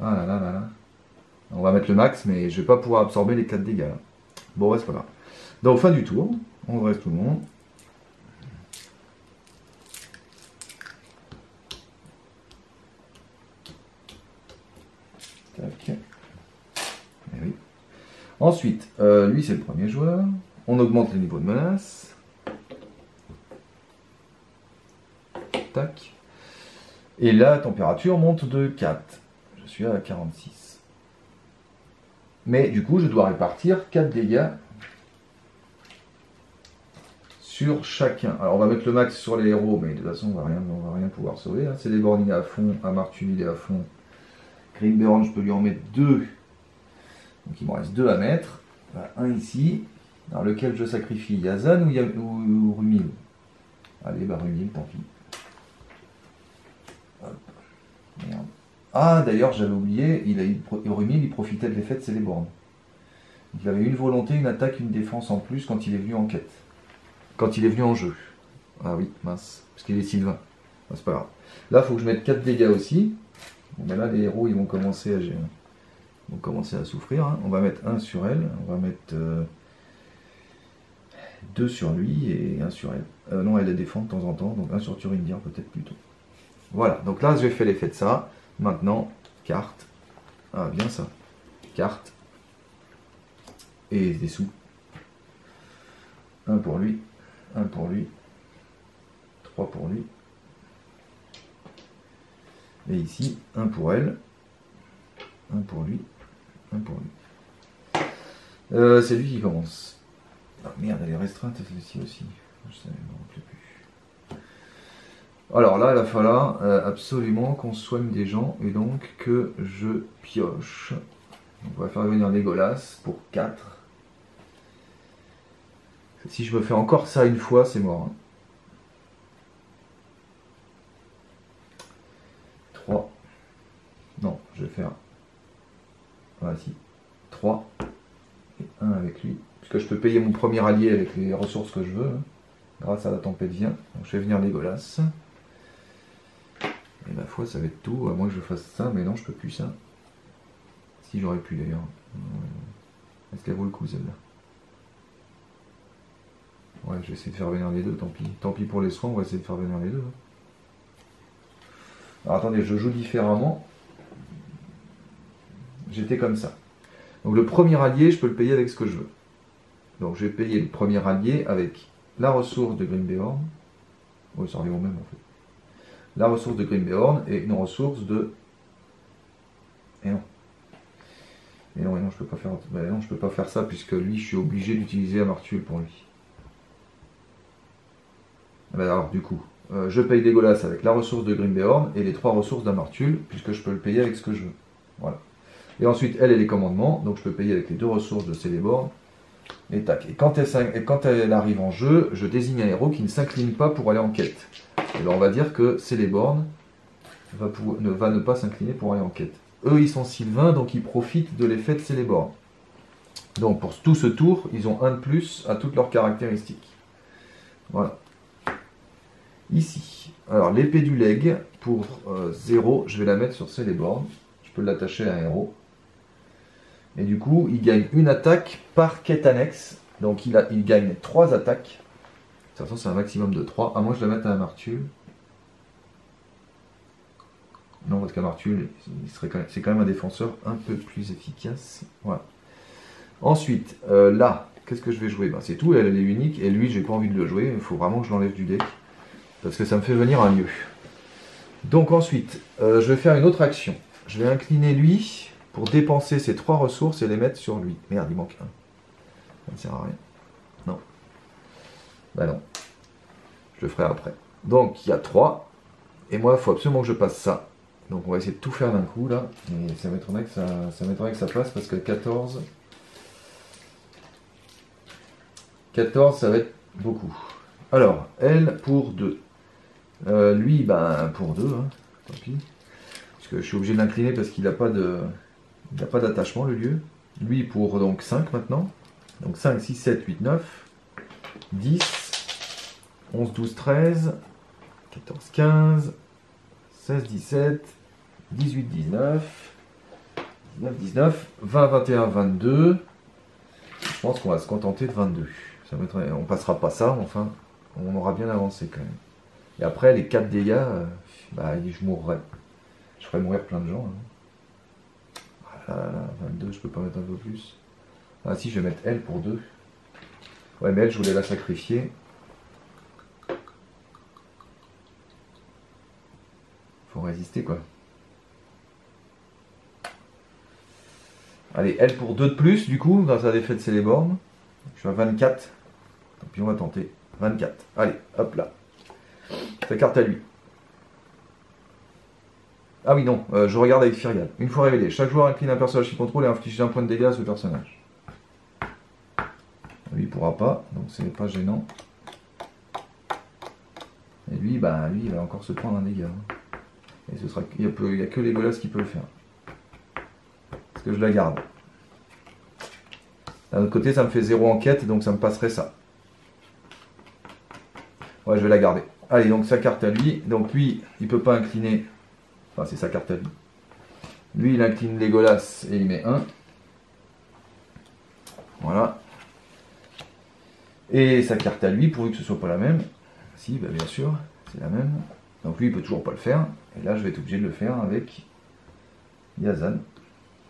Ah là là là là. On va mettre le max, mais je vais pas pouvoir absorber les 4 dégâts. Là. Bon, ouais, c'est pas grave. Donc, fin du tour. On reste tout le monde. Tac. Et oui. Ensuite, lui, c'est le premier joueur. On augmente le niveau de menace. Tac. Et la température monte de 4. Je suis à 46. Mais du coup, je dois répartir 4 dégâts sur chacun. Alors, on va mettre le max sur les héros, mais de toute façon, on va rien pouvoir sauver. Hein. C'est des bornings à fond, Amartul il est à fond. Grimbeorn, je peux lui en mettre 2. Donc, il me reste 2 à mettre. Voilà, un ici, dans lequel je sacrifie Yazan ou Rumil. Allez, bah Rumil, tant pis. Hop. Merde. Ah, d'ailleurs, j'avais oublié, Rumil, il profitait de l'effet de Celeborn. Il avait une volonté, une attaque, une défense en plus quand il est venu en quête. Quand il est venu en jeu. Ah oui, mince, parce qu'il est Sylvain. Ah, c'est pas grave. Là, il faut que je mette 4 dégâts aussi. Bon, mais là, les héros, ils vont commencer à souffrir. Hein. On va mettre 1 sur elle. On va mettre 2 sur lui et 1 sur elle. Non, elle défend de temps en temps, donc 1 sur Turindir peut-être plutôt. Voilà, donc là j'ai fait l'effet de ça. Maintenant, carte. Ah, bien ça. Carte. Et des sous. Un pour lui. Un pour lui. 3 pour lui. Et ici, un pour elle. Un pour lui. Un pour lui. C'est lui qui commence. Ah merde, elle est restreinte celle-ci aussi. Je sais, je ne me rappelle plus. Alors là, il va falloir absolument qu'on soigne des gens et donc que je pioche. Donc on va faire venir Legolas pour 4. Si je me fais encore ça une fois, c'est mort. Hein. 3. Non, je vais faire. Voici. 3. Et 1 avec lui. Puisque je peux payer mon premier allié avec les ressources que je veux. Hein, grâce à la tempête vient. Donc je vais venir Legolas. Et ma foi, ça va être tout. À moins que je fasse ça, mais non, je peux plus ça. Si j'aurais pu d'ailleurs. Est-ce qu'elle vaut le coup celle-là? Ouais, je vais essayer de faire venir les deux, tant pis. Tant pis pour les soins, on va essayer de faire venir les deux. Alors attendez, je joue différemment. J'étais comme ça. Donc le premier allié, je peux le payer avec ce que je veux. Donc je vais payer le premier allié avec la ressource de Grimbeorn. Oui, ça revient au même en fait. La ressource de Grimbeorn et une ressource de... Et non. Et non, je peux pas faire... Ben non, je peux pas faire ça puisque lui, je suis obligé d'utiliser Amartul pour lui. Ben alors du coup, je paye Legolas avec la ressource de Grimbeorn et les 3 ressources d'Amartul puisque je peux le payer avec ce que je veux. Voilà. Et ensuite, elle et les commandements, donc je peux payer avec les 2 ressources de Celeborn. Et tac. Et quand elle arrive en jeu, je désigne un héros qui ne s'incline pas pour aller en quête. Et bien on va dire que Celeborn va ne pas s'incliner pour aller en quête. Eux, ils sont Sylvains, donc ils profitent de l'effet de Celeborn. Donc pour tout ce tour, ils ont 1 de plus à toutes leurs caractéristiques. Voilà. Ici. Alors l'épée du leg, pour 0, je vais la mettre sur Celeborn. Je peux l'attacher à un héros. Et du coup, il gagne une attaque par quête annexe. Donc il gagne 3 attaques. De toute façon, c'est un maximum de 3. À moins que je la mette à Amartul. Non, parce qu'Amartul, c'est quand même un défenseur un peu plus efficace. Voilà. Ensuite, là, qu'est-ce que je vais jouer? Ben, c'est tout, elle est unique. Et lui, j'ai pas envie de le jouer. Il faut vraiment que je l'enlève du deck. Parce que ça me fait venir un lieu. Donc ensuite, je vais faire une autre action. Je vais incliner lui pour dépenser ces 3 ressources et les mettre sur lui. Merde, il manque un. Ça ne sert à rien. Non. Bah non. Je le ferai après. Donc il y a 3. Et moi, il faut absolument que je passe ça. Donc on va essayer de tout faire d'un coup là. Et ça m'étonnerait que ça passe parce que 14... 14, ça va être beaucoup. Alors, elle pour 2. Lui, ben pour 2, hein. Tant pis. Parce que je suis obligé de l'incliner parce qu'il n'a pas d'attachement, le lieu. Lui pour donc 5 maintenant. Donc 5, 6, 7, 8, 9, 10, 11, 12, 13, 14, 15, 16, 17, 18, 19, 19, 19, 20, 21, 22. Je pense qu'on va se contenter de 22. On passera pas ça, enfin, on aura bien avancé quand même. Et après, les 4 dégâts, bah, je mourrai. Je ferai mourir plein de gens. Hein. Ah là là, 22, je peux pas mettre un peu plus. Ah si, je vais mettre elle pour 2. Ouais, mais elle, je voulais la sacrifier. Faut résister, quoi. Allez, elle pour 2 de plus, du coup, grâce à l'effet de Celeborn. Je suis à 24. Tant pis, on va tenter. 24. Allez, hop là. Sa carte à lui. Ah oui, non, je regarde avec Firial. Une fois révélé, chaque joueur incline un personnage qu'il contrôle et inflige un point de dégâts à ce personnage. Lui, il pourra pas, donc c'est pas gênant. Et lui, bah, lui, il va encore se prendre un dégât. Et ce sera, il n'y a que Legolas qui peut le faire. Parce que je la garde. D'un autre côté, ça me fait 0 en quête, donc ça me passerait ça. Ouais, je vais la garder. Allez, donc sa carte à lui. Donc lui, il peut pas incliner. Enfin, c'est sa carte à lui. Lui, il incline Legolas et il met 1. Voilà. Et sa carte à lui, pourvu que ce soit pas la même. Si, bah bien sûr, c'est la même. Donc lui, il peut toujours pas le faire. Et là, je vais être obligé de le faire avec Yazan.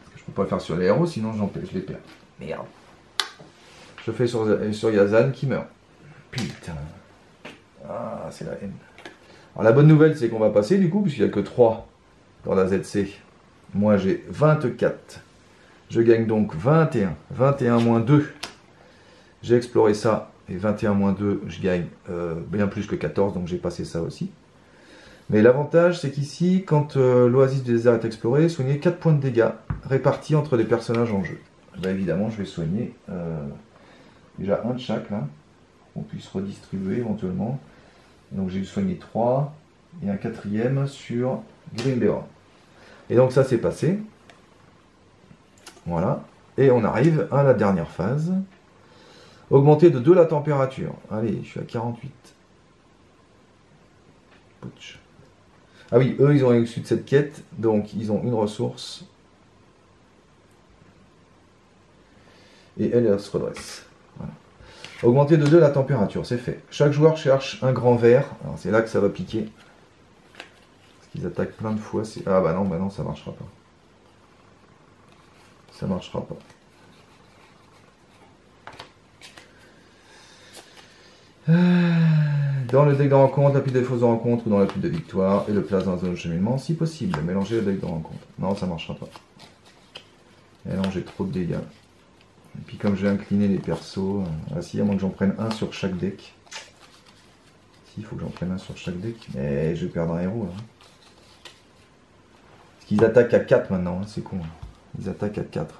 Parce que je peux pas le faire sur les héros, sinon je les perds. Merde. Je fais sur Yazan qui meurt. Putain. Ah, c'est la haine. Alors la bonne nouvelle, c'est qu'on va passer du coup, puisqu'il n'y a que 3 dans la ZC. Moi, j'ai 24. Je gagne donc 21. 21 moins 2. J'ai exploré ça. Et 21 moins 2, je gagne bien plus que 14, donc j'ai passé ça aussi. Mais l'avantage, c'est qu'ici, quand l'oasis du désert est explorée, soignez 4 points de dégâts répartis entre les personnages en jeu. Bah, évidemment, je vais soigner déjà un de chaque, là, qu'on puisse redistribuer éventuellement. Donc j'ai soigné 3, et un 4e sur Grimberon. Et donc ça, c'est passé. Voilà. Et on arrive à la dernière phase. Augmenter de 2 la température. Allez, je suis à 48. Pouch. Ah oui, eux, ils ont reçu de cette quête, donc ils ont une ressource. Et elle se redresse. Voilà. Augmenter de 2 la température, c'est fait. Chaque joueur cherche un grand verre. Alors c'est là que ça va piquer. Parce qu'ils attaquent plein de fois. Ah bah non, ça marchera pas. Ça marchera pas. Dans le deck de rencontre, appui de fausses rencontres ou dans l'appui de victoire et le place dans la zone de cheminement si possible. Mélanger le deck de rencontre. Non, ça marchera pas. Et non, j'ai trop de dégâts. Et puis comme j'ai incliné les persos, si, à moins que j'en prenne un sur chaque deck. Si, il faut que j'en prenne un sur chaque deck. Mais je vais perdre un héros là. Parce qu'ils attaquent à 4 maintenant, hein, c'est con. Ils attaquent à 4.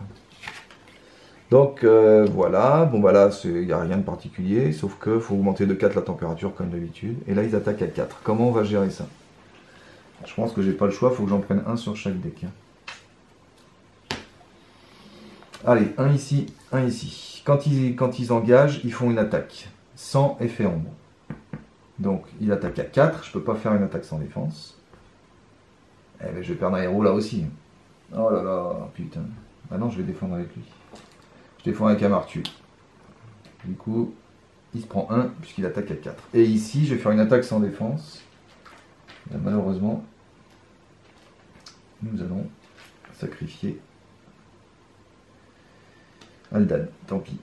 Donc voilà, bon bah là il n'y a rien de particulier, sauf que faut augmenter de 4 la température comme d'habitude. Et là ils attaquent à 4. Comment on va gérer ça? Je pense que j'ai pas le choix, il faut que j'en prenne un sur chaque deck. Allez, un ici, un ici. Quand ils engagent, ils font une attaque. Sans effet ombre. Donc il attaque à 4, je peux pas faire une attaque sans défense. Eh ben je vais perdre un héros là aussi. Oh là là, putain. Ah non, je vais défendre avec lui. Je défends avec Amartu. Du coup, il se prend 1 puisqu'il attaque à 4. Et ici, je vais faire une attaque sans défense. Et malheureusement, nous allons sacrifier Aldan. Tant pis.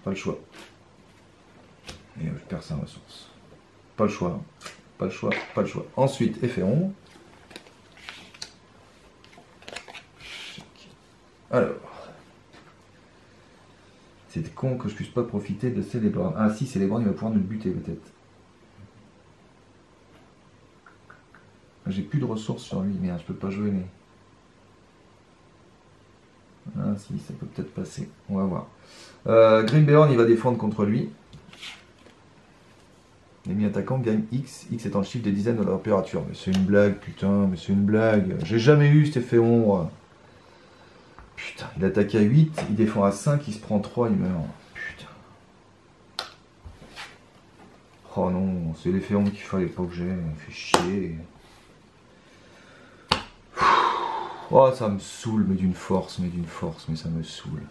Pas le choix. Et je perds sa ressource. Pas le choix. Pas le choix. Pas le choix. Ensuite, effet ombre. Alors. C'est con que je puisse pas profiter de Celeborn. Ah si, Celeborn il va pouvoir nous buter peut-être. J'ai plus de ressources sur lui, merde, je peux pas jouer mais... Ah si, ça peut peut-être passer. On va voir. Grimberon il va défendre contre lui. L'ennemi attaquant gagne X. X étant le chiffre des dizaines de la température. Mais c'est une blague, putain, mais c'est une blague. J'ai jamais eu cet effet ombre. Putain, il attaque à 8, il défend à 5, il se prend 3, il meurt. Putain. Oh non, c'est l'effet ombre qu'il fallait pas que j'ai. Fait chier. Oh, ça me saoule, mais d'une force, mais ça me saoule.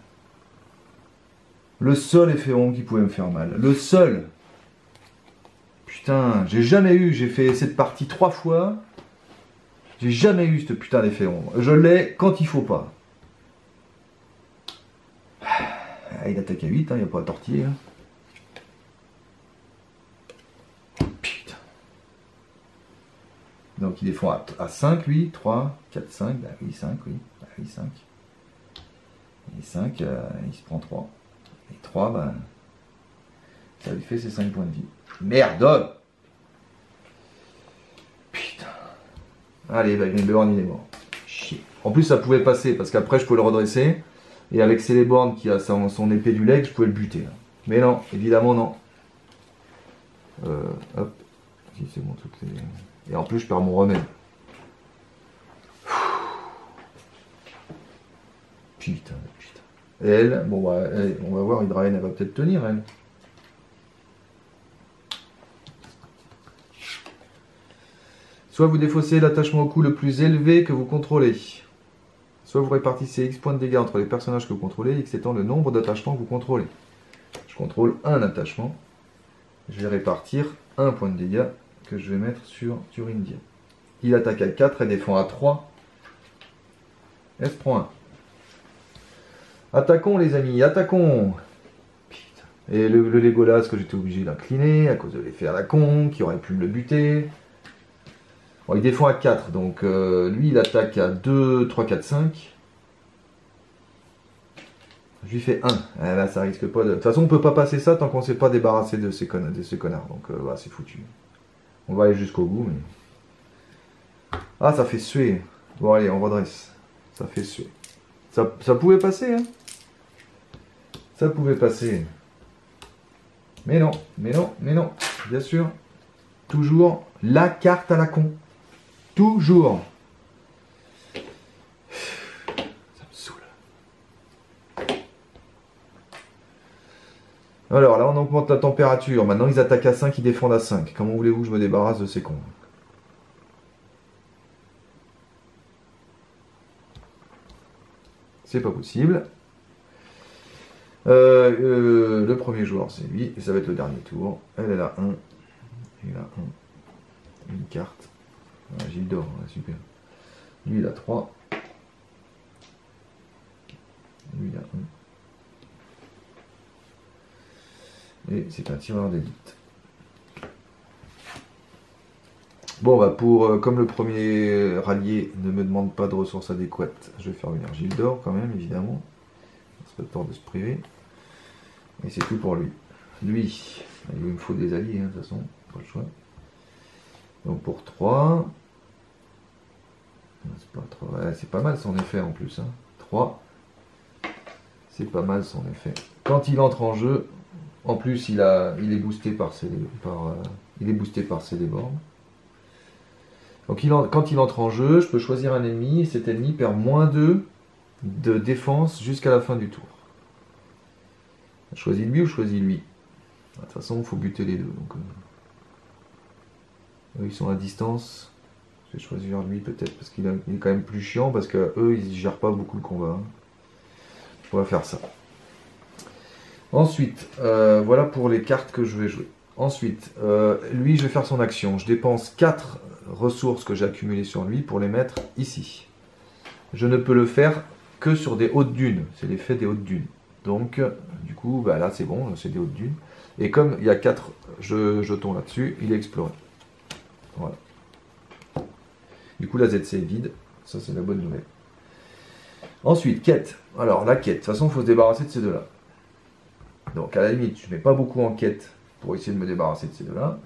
Le seul effet ombre qui pouvait me faire mal. Le seul. Putain, j'ai jamais eu, j'ai fait cette partie 3 fois. J'ai jamais eu ce putain d'effet ombre. Je l'ai quand il faut pas. Il attaque à 8, il n'y a pas à tortiller. Putain. Donc il défend à 5, lui. 3, 4, 5. Bah oui, 5, oui. Bah oui, 5. Et 5, il se prend 3. Et 3, bah, ça lui fait ses 5 points de vie. Merde! Putain. Allez, bah, Grimberon, il est mort. Chier. En plus, ça pouvait passer, parce qu'après, je pouvais le redresser. Et avec Celeborn qui a son épée du leg, je pouvais le buter. Là. Mais non, évidemment non. Hop. Si c'est bon, tout est... Et en plus, je perds mon remède. Putain, putain. Et elle, bon bah, on va voir, Hydraen, elle va peut-être tenir, elle. Soit vous défaussez l'attachement au coup le plus élevé que vous contrôlez. Soit vous répartissez X points de dégâts entre les personnages que vous contrôlez, X étant le nombre d'attachements que vous contrôlez. Je contrôle un attachement. Je vais répartir un point de dégâts que je vais mettre sur Thuringia. Il attaque à 4 et défend à 3. Elle se prend 1. Attaquons les amis, attaquons. Putain. Et le Legolas que j'étais obligé d'incliner à cause de l'effet à la con, qui aurait pu me le buter. Bon, il défend à 4, donc lui il attaque à 2, 3, 4, 5. Je lui fais 1. Ah, là ça risque pas de... De toute façon on peut pas passer ça tant qu'on ne s'est pas débarrassé de ces connards. Donc voilà, c'est foutu. On va aller jusqu'au bout. Mais... Ah, ça fait suer. Bon allez, on redresse. Ça fait suer. Ça pouvait passer, hein. Ça pouvait passer. Mais non, mais non, mais non. Bien sûr. Toujours la carte à la con. Toujours. Ça me saoule. Alors là, on augmente la température. Maintenant, ils attaquent à 5, ils défendent à 5. Comment voulez-vous que je me débarrasse de ces cons? C'est pas possible. Le premier joueur, c'est lui. Et ça va être le dernier tour. Elle a 1. Il a 1. Une carte. Ah, Gilles d'or, super. Lui, il a 3. Lui, il a 1. Et c'est un tireur d'élite. Bon, bah comme le premier rallié ne me demande pas de ressources adéquates, je vais faire venir Gilles d'or quand même, évidemment. C'est pas le temps de se priver. Et c'est tout pour lui. Lui, il me faut des alliés, hein, de toute façon, pas le choix. Donc pour 3. C'est pas mal son effet en plus. Hein. 3. C'est pas mal son effet. Quand il entre en jeu, en plus il est boosté par ses débords. Donc quand il entre en jeu, je peux choisir un ennemi et cet ennemi perd -2 de défense jusqu'à la fin du tour. Je choisis lui ou je choisis lui. De toute façon, il faut buter les deux. Donc, eux, ils sont à distance. Je vais choisir lui peut-être parce qu'il est quand même plus chiant parce que eux ils gèrent pas beaucoup le combat. Hein. On va faire ça. Ensuite, voilà pour les cartes que je vais jouer. Ensuite, lui je vais faire son action. Je dépense 4 ressources que j'ai accumulées sur lui pour les mettre ici. Je ne peux le faire que sur des hautes dunes. C'est l'effet des hautes dunes. Donc, du coup, bah là c'est bon, c'est des hautes dunes. Et comme il y a 4 jetons là-dessus, il est exploré. Voilà. Du coup, la ZC est vide. Ça, c'est la bonne nouvelle. Ensuite, quête. Alors, la quête. De toute façon, il faut se débarrasser de ces deux-là. Donc, à la limite, je ne mets pas beaucoup en quête pour essayer de me débarrasser de ces deux-là.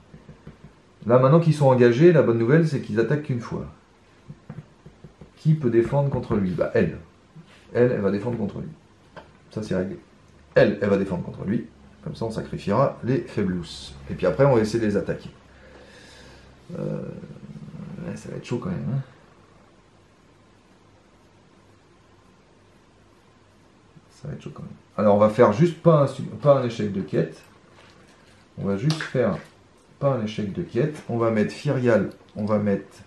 Là, maintenant qu'ils sont engagés, la bonne nouvelle, c'est qu'ils attaquent qu'une fois. Qui peut défendre contre lui? Bah, elle. Elle va défendre contre lui. Ça, c'est réglé. Elle va défendre contre lui. Comme ça, on sacrifiera les faiblous. Et puis après, on va essayer de les attaquer. Ça va être chaud quand même. Hein. Ça va être chaud quand même. Alors, on va faire juste pas un échec de quête. On va juste faire pas un échec de quête. On va mettre Firial. On va mettre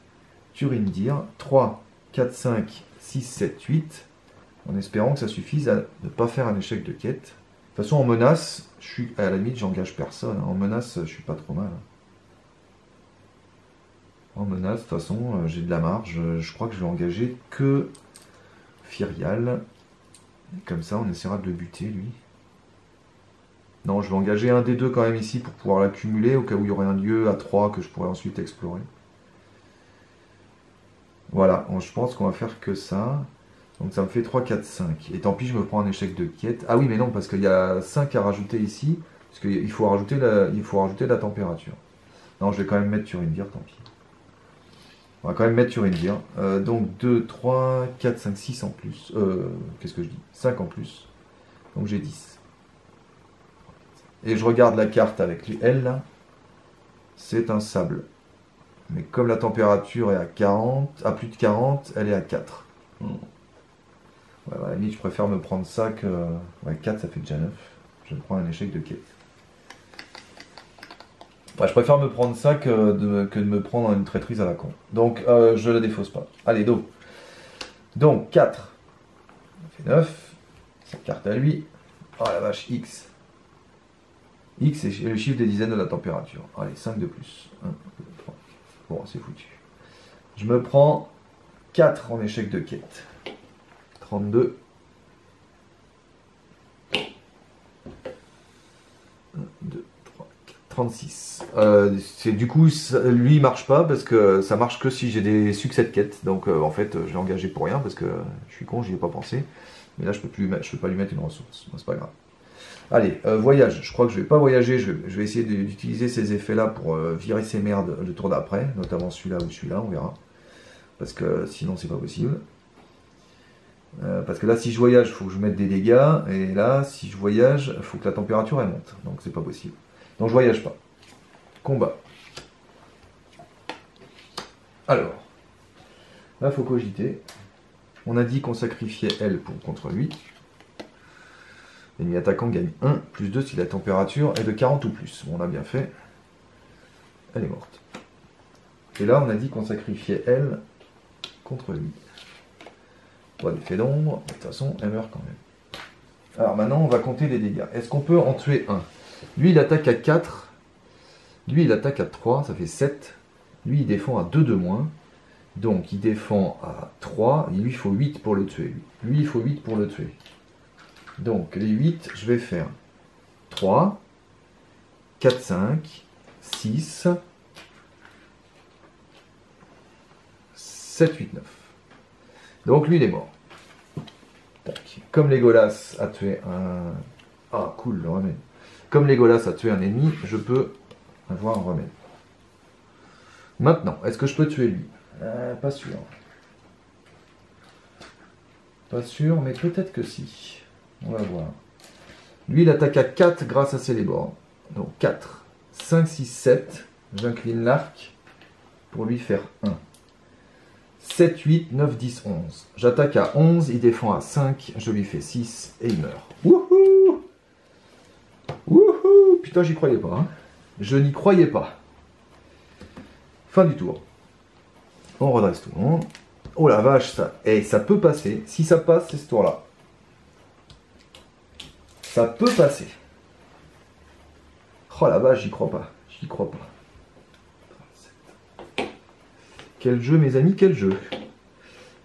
Thurindir. 3, 4, 5, 6, 7, 8. En espérant que ça suffise à ne pas faire un échec de quête. De toute façon, en menace, je suis à la limite, j'engage personne. En menace, je suis pas trop mal. En menace, de toute façon, j'ai de la marge. Je crois que je vais engager que Firial. Et comme ça, on essaiera de le buter, lui. Non, je vais engager un des deux quand même ici pour pouvoir l'accumuler au cas où il y aurait un lieu à 3 que je pourrais ensuite explorer. Voilà, je pense qu'on va faire que ça. Donc ça me fait 3, 4, 5. Et tant pis, je me prends un échec de quête. Ah oui, mais non, parce qu'il y a 5 à rajouter ici. Parce qu'il faut rajouter la température. Non, je vais quand même mettre Thurindir, tant pis. On va quand même mettre Thurindir. Donc 2, 3, 4, 5, 6 en plus. Qu'est-ce que je dis? 5 en plus. Donc j'ai 10. Et je regarde la carte avec lui. Elle, là, c'est un sable. Mais comme la température est à 40, à plus de 40, elle est à 4. Ouais, à la limite, je préfère me prendre ça que... Ouais, 4, ça fait déjà 9. Je prends un échec de quête. Ouais, je préfère me prendre ça que de me prendre une traîtrise à la con. Donc, je la défausse pas. Allez, dos. Donc, 4. Ça fait 9. Sa carte à lui. Oh la vache, X. X, c'est le chiffre des dizaines de la température. Allez, 5 de plus. 1, 2, 3, Bon, c'est foutu. Je me prends 4 en échec de quête. 32. 1, 2, 3, 4, 36. Du coup, lui, il marche pas parce que ça marche que si j'ai des succès de quête. Donc, en fait, je l'ai engagé pour rien parce que je suis con, j'y ai pas pensé. Mais là, je peux pas lui mettre une ressource. Bon, c'est pas grave. Allez, voyage. Je crois que je vais pas voyager. Je vais essayer d'utiliser ces effets-là pour virer ces merdes le tour d'après. Notamment celui-là ou celui-là, on verra. Parce que sinon, c'est pas possible. Parce que là, si je voyage, il faut que je mette des dégâts. Et là, si je voyage, il faut que la température elle monte. Donc, c'est pas possible. Donc, je voyage pas. Combat. Alors, là, il faut cogiter. On a dit qu'on sacrifiait elle contre lui. L'ennemi attaquant gagne 1, plus 2 si la température est de 40 ou plus. Bon, on a bien fait. Elle est morte. Et là, on a dit qu'on sacrifiait elle contre lui. Bon, l'effet d'ombre, de toute façon, elle meurt quand même. Alors maintenant, on va compter les dégâts. Est-ce qu'on peut en tuer un? Lui, il attaque à 4. Lui, il attaque à 3, ça fait 7. Lui, il défend à 2 de moins. Donc, il défend à 3. Et lui, il faut 8 pour le tuer. Lui, il faut 8 pour le tuer. Donc, les 8, je vais faire 3, 4, 5, 6, 7, 8, 9. Donc, lui, il est mort. Tac. Comme Legolas a tué un... Ah, cool, le remède. Comme Legolas a tué un ennemi, je peux avoir un remède. Maintenant, est-ce que je peux tuer lui? Pas sûr. Pas sûr, mais peut-être que si. On va voir. Lui, il attaque à 4 grâce à Célébore. Donc 4, 5, 6, 7. J'incline l'arc pour lui faire 1. 7, 8, 9, 10, 11. J'attaque à 11, il défend à 5, je lui fais 6 et il meurt. Wouhou! Wouhou! Putain, j'y croyais pas. Hein. Je n'y croyais pas. Fin du tour. On redresse tout le monde. Oh la vache, ça. Et ça peut passer. Si ça passe, c'est ce tour-là. Ça peut passer. Oh la vache, j'y crois pas. J'y crois pas. 37. Quel jeu, mes amis, quel jeu.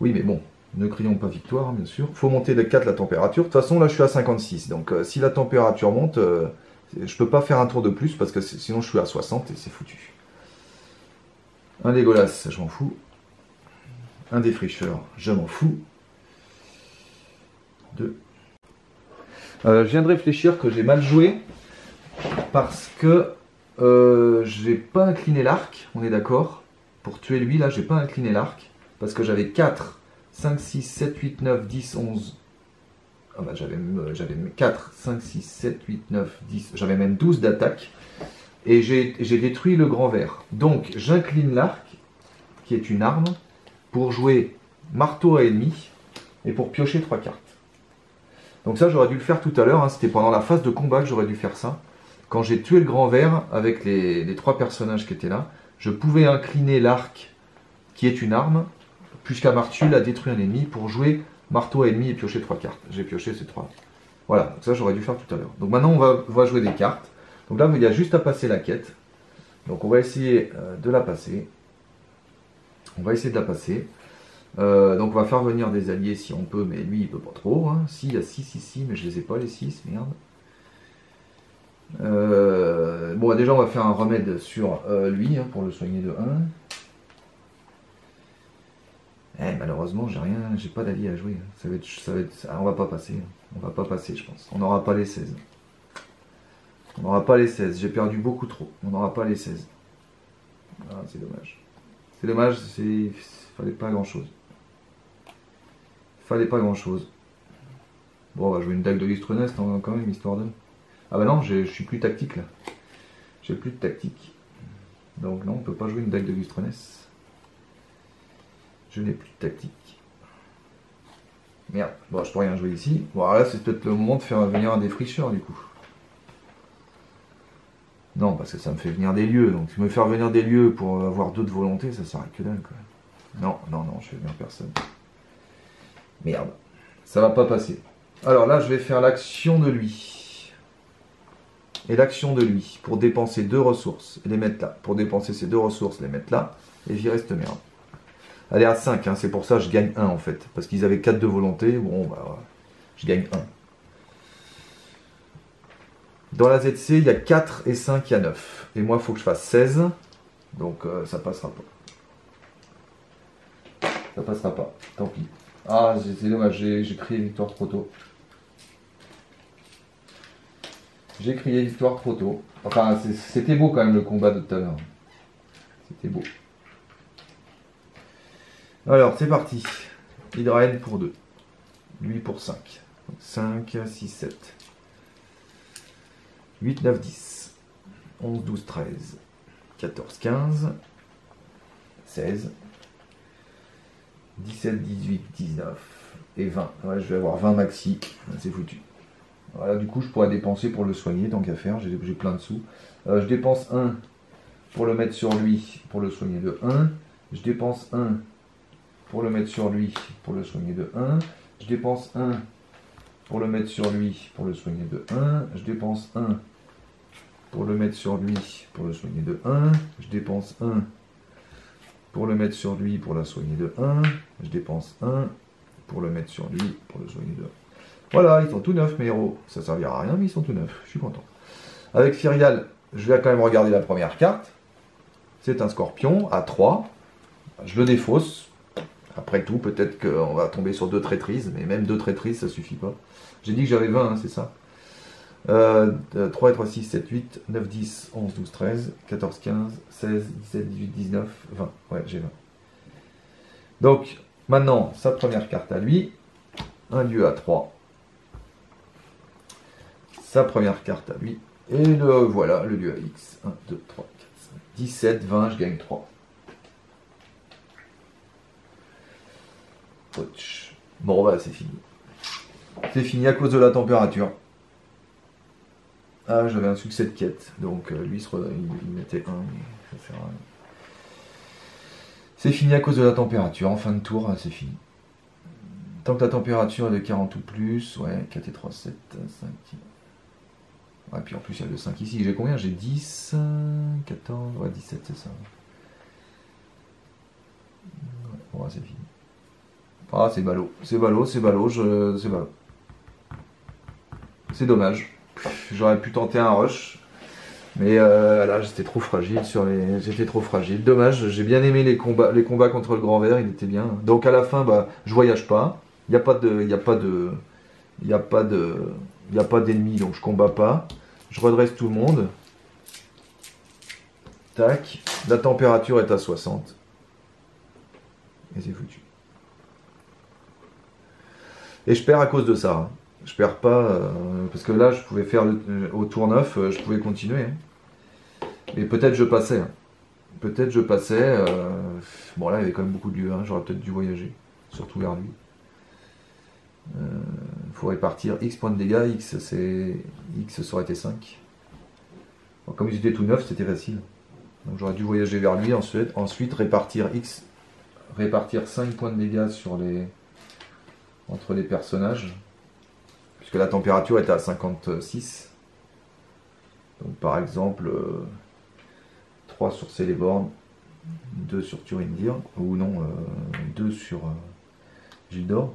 Oui, mais bon, ne crions pas victoire, bien sûr. Faut monter de 4 la température. De toute façon, là, je suis à 56. Donc, si la température monte, je peux pas faire un tour de plus parce que sinon, je suis à 60 et c'est foutu. Un Legolas, je m'en fous. Un défricheur, je m'en fous. 2. Je viens de réfléchir que j'ai mal joué parce que j'ai pas incliné l'arc, on est d'accord. Pour tuer lui, là, j'ai pas incliné l'arc parce que j'avais 4, 5, 6, 7, 8, 9, 10, 11. Ah bah, j'avais 4, 5, 6, 7, 8, 9, 10. J'avais même 12 d'attaque. Et j'ai détruit le grand ver. Donc, j'incline l'arc, qui est une arme, pour jouer marteau à ennemi et pour piocher 3 cartes. Donc ça, j'aurais dû le faire tout à l'heure. Hein, c'était pendant la phase de combat que j'aurais dû faire ça. Quand j'ai tué le grand ver avec les 3 personnages qui étaient là, je pouvais incliner l'arc, qui est une arme, puisqu'à Martul a détruit un ennemi, pour jouer marteau à ennemi et piocher 3 cartes. J'ai pioché ces 3. Voilà, donc ça, j'aurais dû faire tout à l'heure. Donc maintenant, on va jouer des cartes. Donc là, il y a juste à passer la quête. Donc on va essayer de la passer. On va essayer de la passer. Donc on va faire venir des alliés si on peut, mais lui il peut pas trop. Hein. Si, il y a 6 ici, mais je les ai pas les 6, merde. Bon, déjà on va faire un remède sur lui, hein, pour le soigner de 1. Malheureusement, j'ai pas d'alliés à jouer. On va pas passer. On va pas passer, je pense. On n'aura pas les 16. On n'aura pas les 16. J'ai perdu beaucoup trop. On n'aura pas les 16. Ah, c'est dommage. C'est dommage, fallait pas grand chose. Fallait pas grand chose. Bon, on va jouer une dague de Lustrunest quand même, histoire de... Ah bah non, je suis plus tactique là. J'ai plus de tactique. Donc non, on peut pas jouer une dague de Lustrunest. Je n'ai plus de tactique. Merde, bon, je peux rien jouer ici. Bon, alors là, c'est peut-être le moment de faire venir un défricheur du coup. Non, parce que ça me fait venir des lieux. Donc, me faire venir des lieux pour avoir 2 de volonté, ça sert à que dalle, quoi. Non, non, non, je fais venir personne. Merde. Ça va pas passer. Alors là, je vais faire l'action de lui. et l'action de lui pour dépenser 2 ressources et les mettre là. Pour dépenser ces 2 ressources, les mettre là et virer cette merde. Elle est à 5, hein, c'est pour ça que je gagne 1 en fait. Parce qu'ils avaient 4 de volonté, bon bah je gagne 1. Dans la ZC, il y a 4 et 5, il y a 9. Et moi, il faut que je fasse 16. Donc ça passera pas. Ça passera pas, tant pis. Ah, c'est dommage, j'ai crié victoire trop tôt. J'ai crié victoire trop tôt. Enfin, c'était beau quand même le combat de tout à l'heure. C'était beau. Alors, c'est parti. Hydraène pour 2. Lui pour 5. Donc 5, 6, 7. 8, 9, 10. 11, 12, 13. 14, 15. 16. 17, 18, 19. Et 20. Ouais, je vais avoir 20 maxi. C'est foutu. Voilà, du coup, je pourrais dépenser pour le soigner, tant qu'à faire. J'ai plein de sous. Je dépense 1 pour le mettre sur lui, pour le soigner de 1. Je dépense 1 pour le mettre sur lui, pour le soigner de 1. Je dépense 1 pour le mettre sur lui, pour le soigner de 1. Je dépense 1 pour le mettre sur lui, pour le soigner de 1. Je dépense 1 pour le mettre sur lui, pour la soigner de 1. Je dépense 1 pour le mettre sur lui, pour le soigner de 1. Voilà, ils sont tout neufs mes héros. Ça servira à rien, mais ils sont tout neufs. Je suis content. Avec Fyrial, je vais quand même regarder la première carte. C'est un scorpion à 3. Je le défausse. Après tout, peut-être qu'on va tomber sur 2 traîtrises, mais même 2 traîtrises, ça suffit pas. J'ai dit que j'avais 20, hein, c'est ça. 3 et 3, 6, 7, 8, 9, 10, 11, 12, 13, 14, 15, 16, 17, 18, 19, 20. Ouais, j'ai 20. Donc, maintenant, sa première carte à lui. Un dieu à 3. Sa première carte à lui. Et voilà, le dieu à X. 1, 2, 3, 4, 5, 17, 20, je gagne 3. Bon, bah, c'est fini. C'est fini à cause de la température. Ah, j'avais un succès de quête. Donc, lui, il mettait 1. Ça sert à rien. C'est fini à cause de la température. En fin de tour, c'est fini. Tant que la température est de 40 ou plus, ouais, 4 et 3, 7, 5. Ouais, puis en plus, il y a le 5 ici. J'ai combien? J'ai 10, 14, ouais, 17, c'est ça. Ouais, c'est fini. Ah, c'est ballot. C'est ballot, c'est ballot, c'est ballot. C'est dommage. J'aurais pu tenter un rush. Mais là, j'étais trop fragile J'étais trop fragile. Dommage, j'ai bien aimé les combats contre le grand vert, il était bien. Donc à la fin, bah, je voyage pas. Il n'y a pas d'ennemis, donc je combats pas. Je redresse tout le monde. Tac. La température est à 60. Et c'est foutu. Et je perds à cause de ça. Hein. Je perds pas, parce que là, je pouvais faire au tour 9, je pouvais continuer. Hein. Et peut-être je passais. Hein. Peut-être je passais. Bon, là, il y avait quand même beaucoup de lieux. Hein. J'aurais peut-être dû voyager, surtout vers lui. Il faut répartir X points de dégâts. X, ça aurait été 5. Bon, comme ils étaient tout neufs, c'était facile. Donc j'aurais dû voyager vers lui ensuite répartir 5 points de dégâts entre les personnages. Puisque la température était à 56. Donc par exemple, 3 sur Celeborn, 2 sur Turindir, ou non, 2 sur Gildor.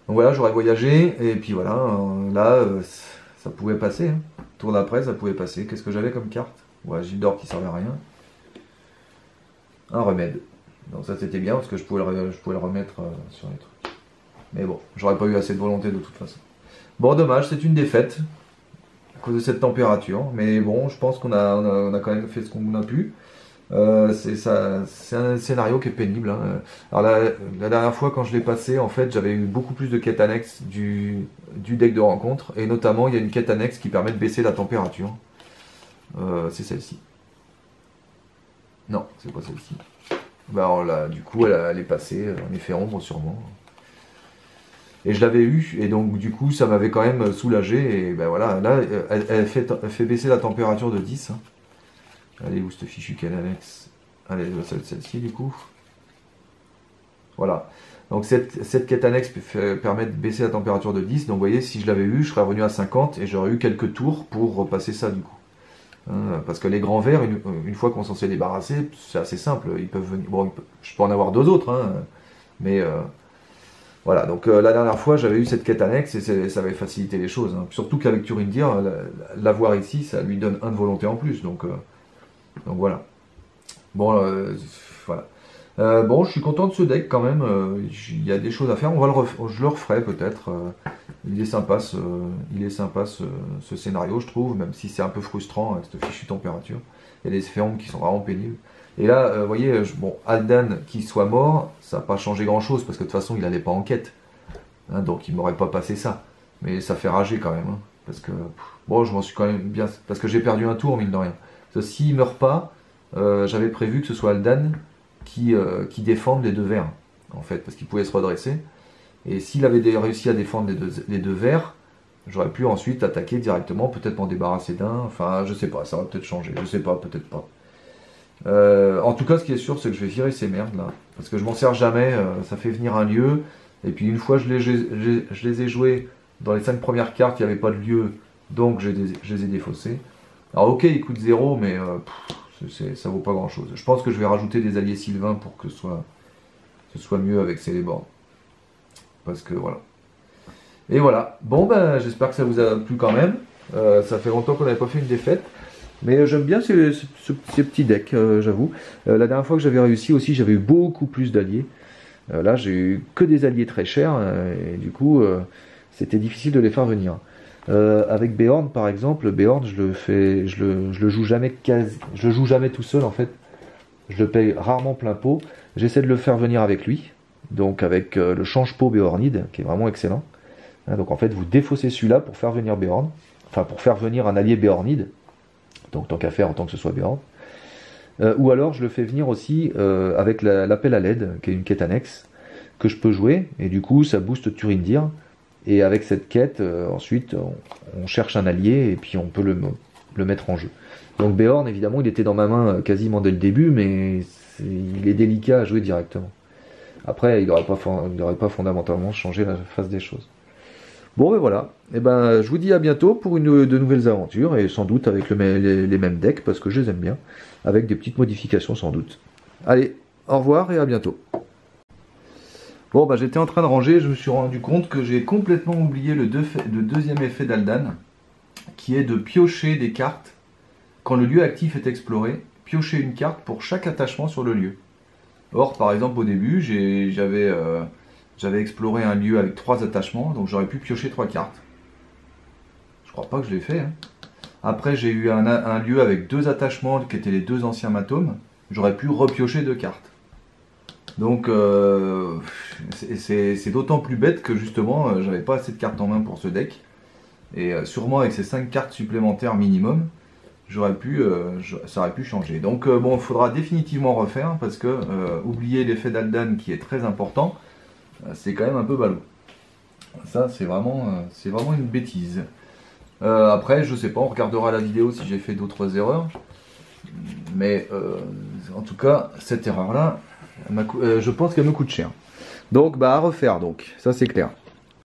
Donc voilà, j'aurais voyagé, et puis voilà, là, ça pouvait passer. Hein. Tour d'après, ça pouvait passer. Qu'est-ce que j'avais comme carte? Ouais, Gildor qui servait à rien. Un remède. Donc ça c'était bien, parce que je pouvais le remettre sur les trucs. Mais bon, j'aurais pas eu assez de volonté de toute façon. Bon, dommage, c'est une défaite à cause de cette température. Mais bon, je pense qu'on a quand même fait ce qu'on a pu. C'est un scénario qui est pénible. Hein. Alors la dernière fois, quand je l'ai passé, en fait, j'avais eu beaucoup plus de quêtes annexes du deck de rencontre. Et notamment, il y a une quête annexe qui permet de baisser la température. C'est celle-ci. Non, c'est pas celle-ci. Bah, du coup, elle est passée en effet ombre sûrement. Et je l'avais eu, et donc du coup ça m'avait quand même soulagé, et ben voilà, là elle fait baisser la température de 10. Hein. Allez, où cette fichue qu'elle annexe? Allez, celle-ci du coup. Voilà. Donc cette quête annexe permet de baisser la température de 10. Donc vous voyez, si je l'avais eu, je serais revenu à 50 et j'aurais eu quelques tours pour repasser ça du coup. Parce que les grands vers, une fois qu'on s'en s'est débarrassé, c'est assez simple. Ils peuvent venir. Bon, je peux en avoir deux autres, hein, mais voilà. Donc la dernière fois, j'avais eu cette quête annexe et ça avait facilité les choses. Hein. Surtout qu'avec Turindir, l'avoir ici, ça lui donne un de volonté en plus. Donc voilà. Bon, voilà. Bon, je suis content de ce deck quand même. Il y a des choses à faire. Je le referai peut-être. Il est sympa ce scénario, je trouve, même si c'est un peu frustrant avec cette fichue température. Il y a des sphéromes qui sont vraiment pénibles. Et là, vous voyez, bon, Aldan qui soit mort, ça n'a pas changé grand-chose parce que de toute façon, il n'allait pas en quête. Hein, donc il m'aurait pas passé ça. Mais ça fait rager quand même. Hein, parce que, bon, je m'en suis quand même bien. Parce que j'ai perdu un tour, mine de rien. Parce que s'il meurt pas, j'avais prévu que ce soit Aldan qui défende les deux vers, en fait, parce qu'il pouvait se redresser. Et s'il avait réussi à défendre les deux vers, j'aurais pu ensuite attaquer directement, peut-être m'en débarrasser d'un. Enfin, je sais pas, ça va peut-être changer. Je sais pas, peut-être pas. En tout cas, ce qui est sûr, c'est que je vais virer ces merdes là. Parce que je m'en sers jamais. Ça fait venir un lieu. Et puis une fois je les ai joués dans les 5 premières cartes, il n'y avait pas de lieu. Donc je les ai défaussés. Alors ok, ils coûtent 0, mais ça vaut pas grand chose. Je pense que je vais rajouter des alliés sylvains pour que ce soit mieux avec Celeborn. Parce que voilà. Et voilà. Bon, ben, j'espère que ça vous a plu quand même. Ça fait longtemps qu'on n'avait pas fait une défaite. Mais j'aime bien ces petits decks, j'avoue. La dernière fois que j'avais réussi aussi, j'avais eu beaucoup plus d'alliés. Là, j'ai eu que des alliés très chers. Et du coup, c'était difficile de les faire venir. Avec Beorn, par exemple, Beorn, je le joue jamais tout seul, en fait. Je le paye rarement plein pot. J'essaie de le faire venir avec lui. Donc avec le change-pot Beornide, qui est vraiment excellent. Donc en fait, vous défaussez celui-là pour faire venir Beorn. Enfin, pour faire venir un allié Beornide. Donc tant qu'à faire, en tant que ce soit Beorn. Ou alors, je le fais venir aussi avec l'appel à l'aide, qui est une quête annexe, que je peux jouer. Et du coup, ça booste Turindir. Et avec cette quête, ensuite, on cherche un allié et puis on peut le mettre en jeu. Donc Beorn, évidemment, il était dans ma main quasiment dès le début, mais il est délicat à jouer directement. Après, il n'aurait pas fondamentalement changé la face des choses. Bon, ben voilà. Et ben, je vous dis à bientôt pour de nouvelles aventures, et sans doute avec les mêmes decks, parce que je les aime bien, avec des petites modifications sans doute. Allez, au revoir et à bientôt. Bon, bah j'étais en train de ranger, je me suis rendu compte que j'ai complètement oublié le deuxième effet d'Aldan, qui est de piocher des cartes quand le lieu actif est exploré, piocher une carte pour chaque attachement sur le lieu. Or, par exemple, au début, j'avais exploré un lieu avec 3 attachements, donc j'aurais pu piocher 3 cartes. Je crois pas que je l'ai fait. Hein. Après, j'ai eu un lieu avec 2 attachements, qui étaient les 2 anciens matomes, j'aurais pu repiocher 2 cartes. Donc, c'est d'autant plus bête que justement, j'avais pas assez de cartes en main pour ce deck. Et sûrement avec ces 5 cartes supplémentaires minimum, ça aurait pu changer. Donc bon, il faudra définitivement refaire parce que oublier l'effet d'Aldan qui est très important, c'est quand même un peu ballot. Ça, c'est vraiment une bêtise. Après, je sais pas, on regardera la vidéo si j'ai fait d'autres erreurs. Mais en tout cas, cette erreur-là, je pense qu'elle me coûte cher. Donc, bah à refaire donc, ça c'est clair.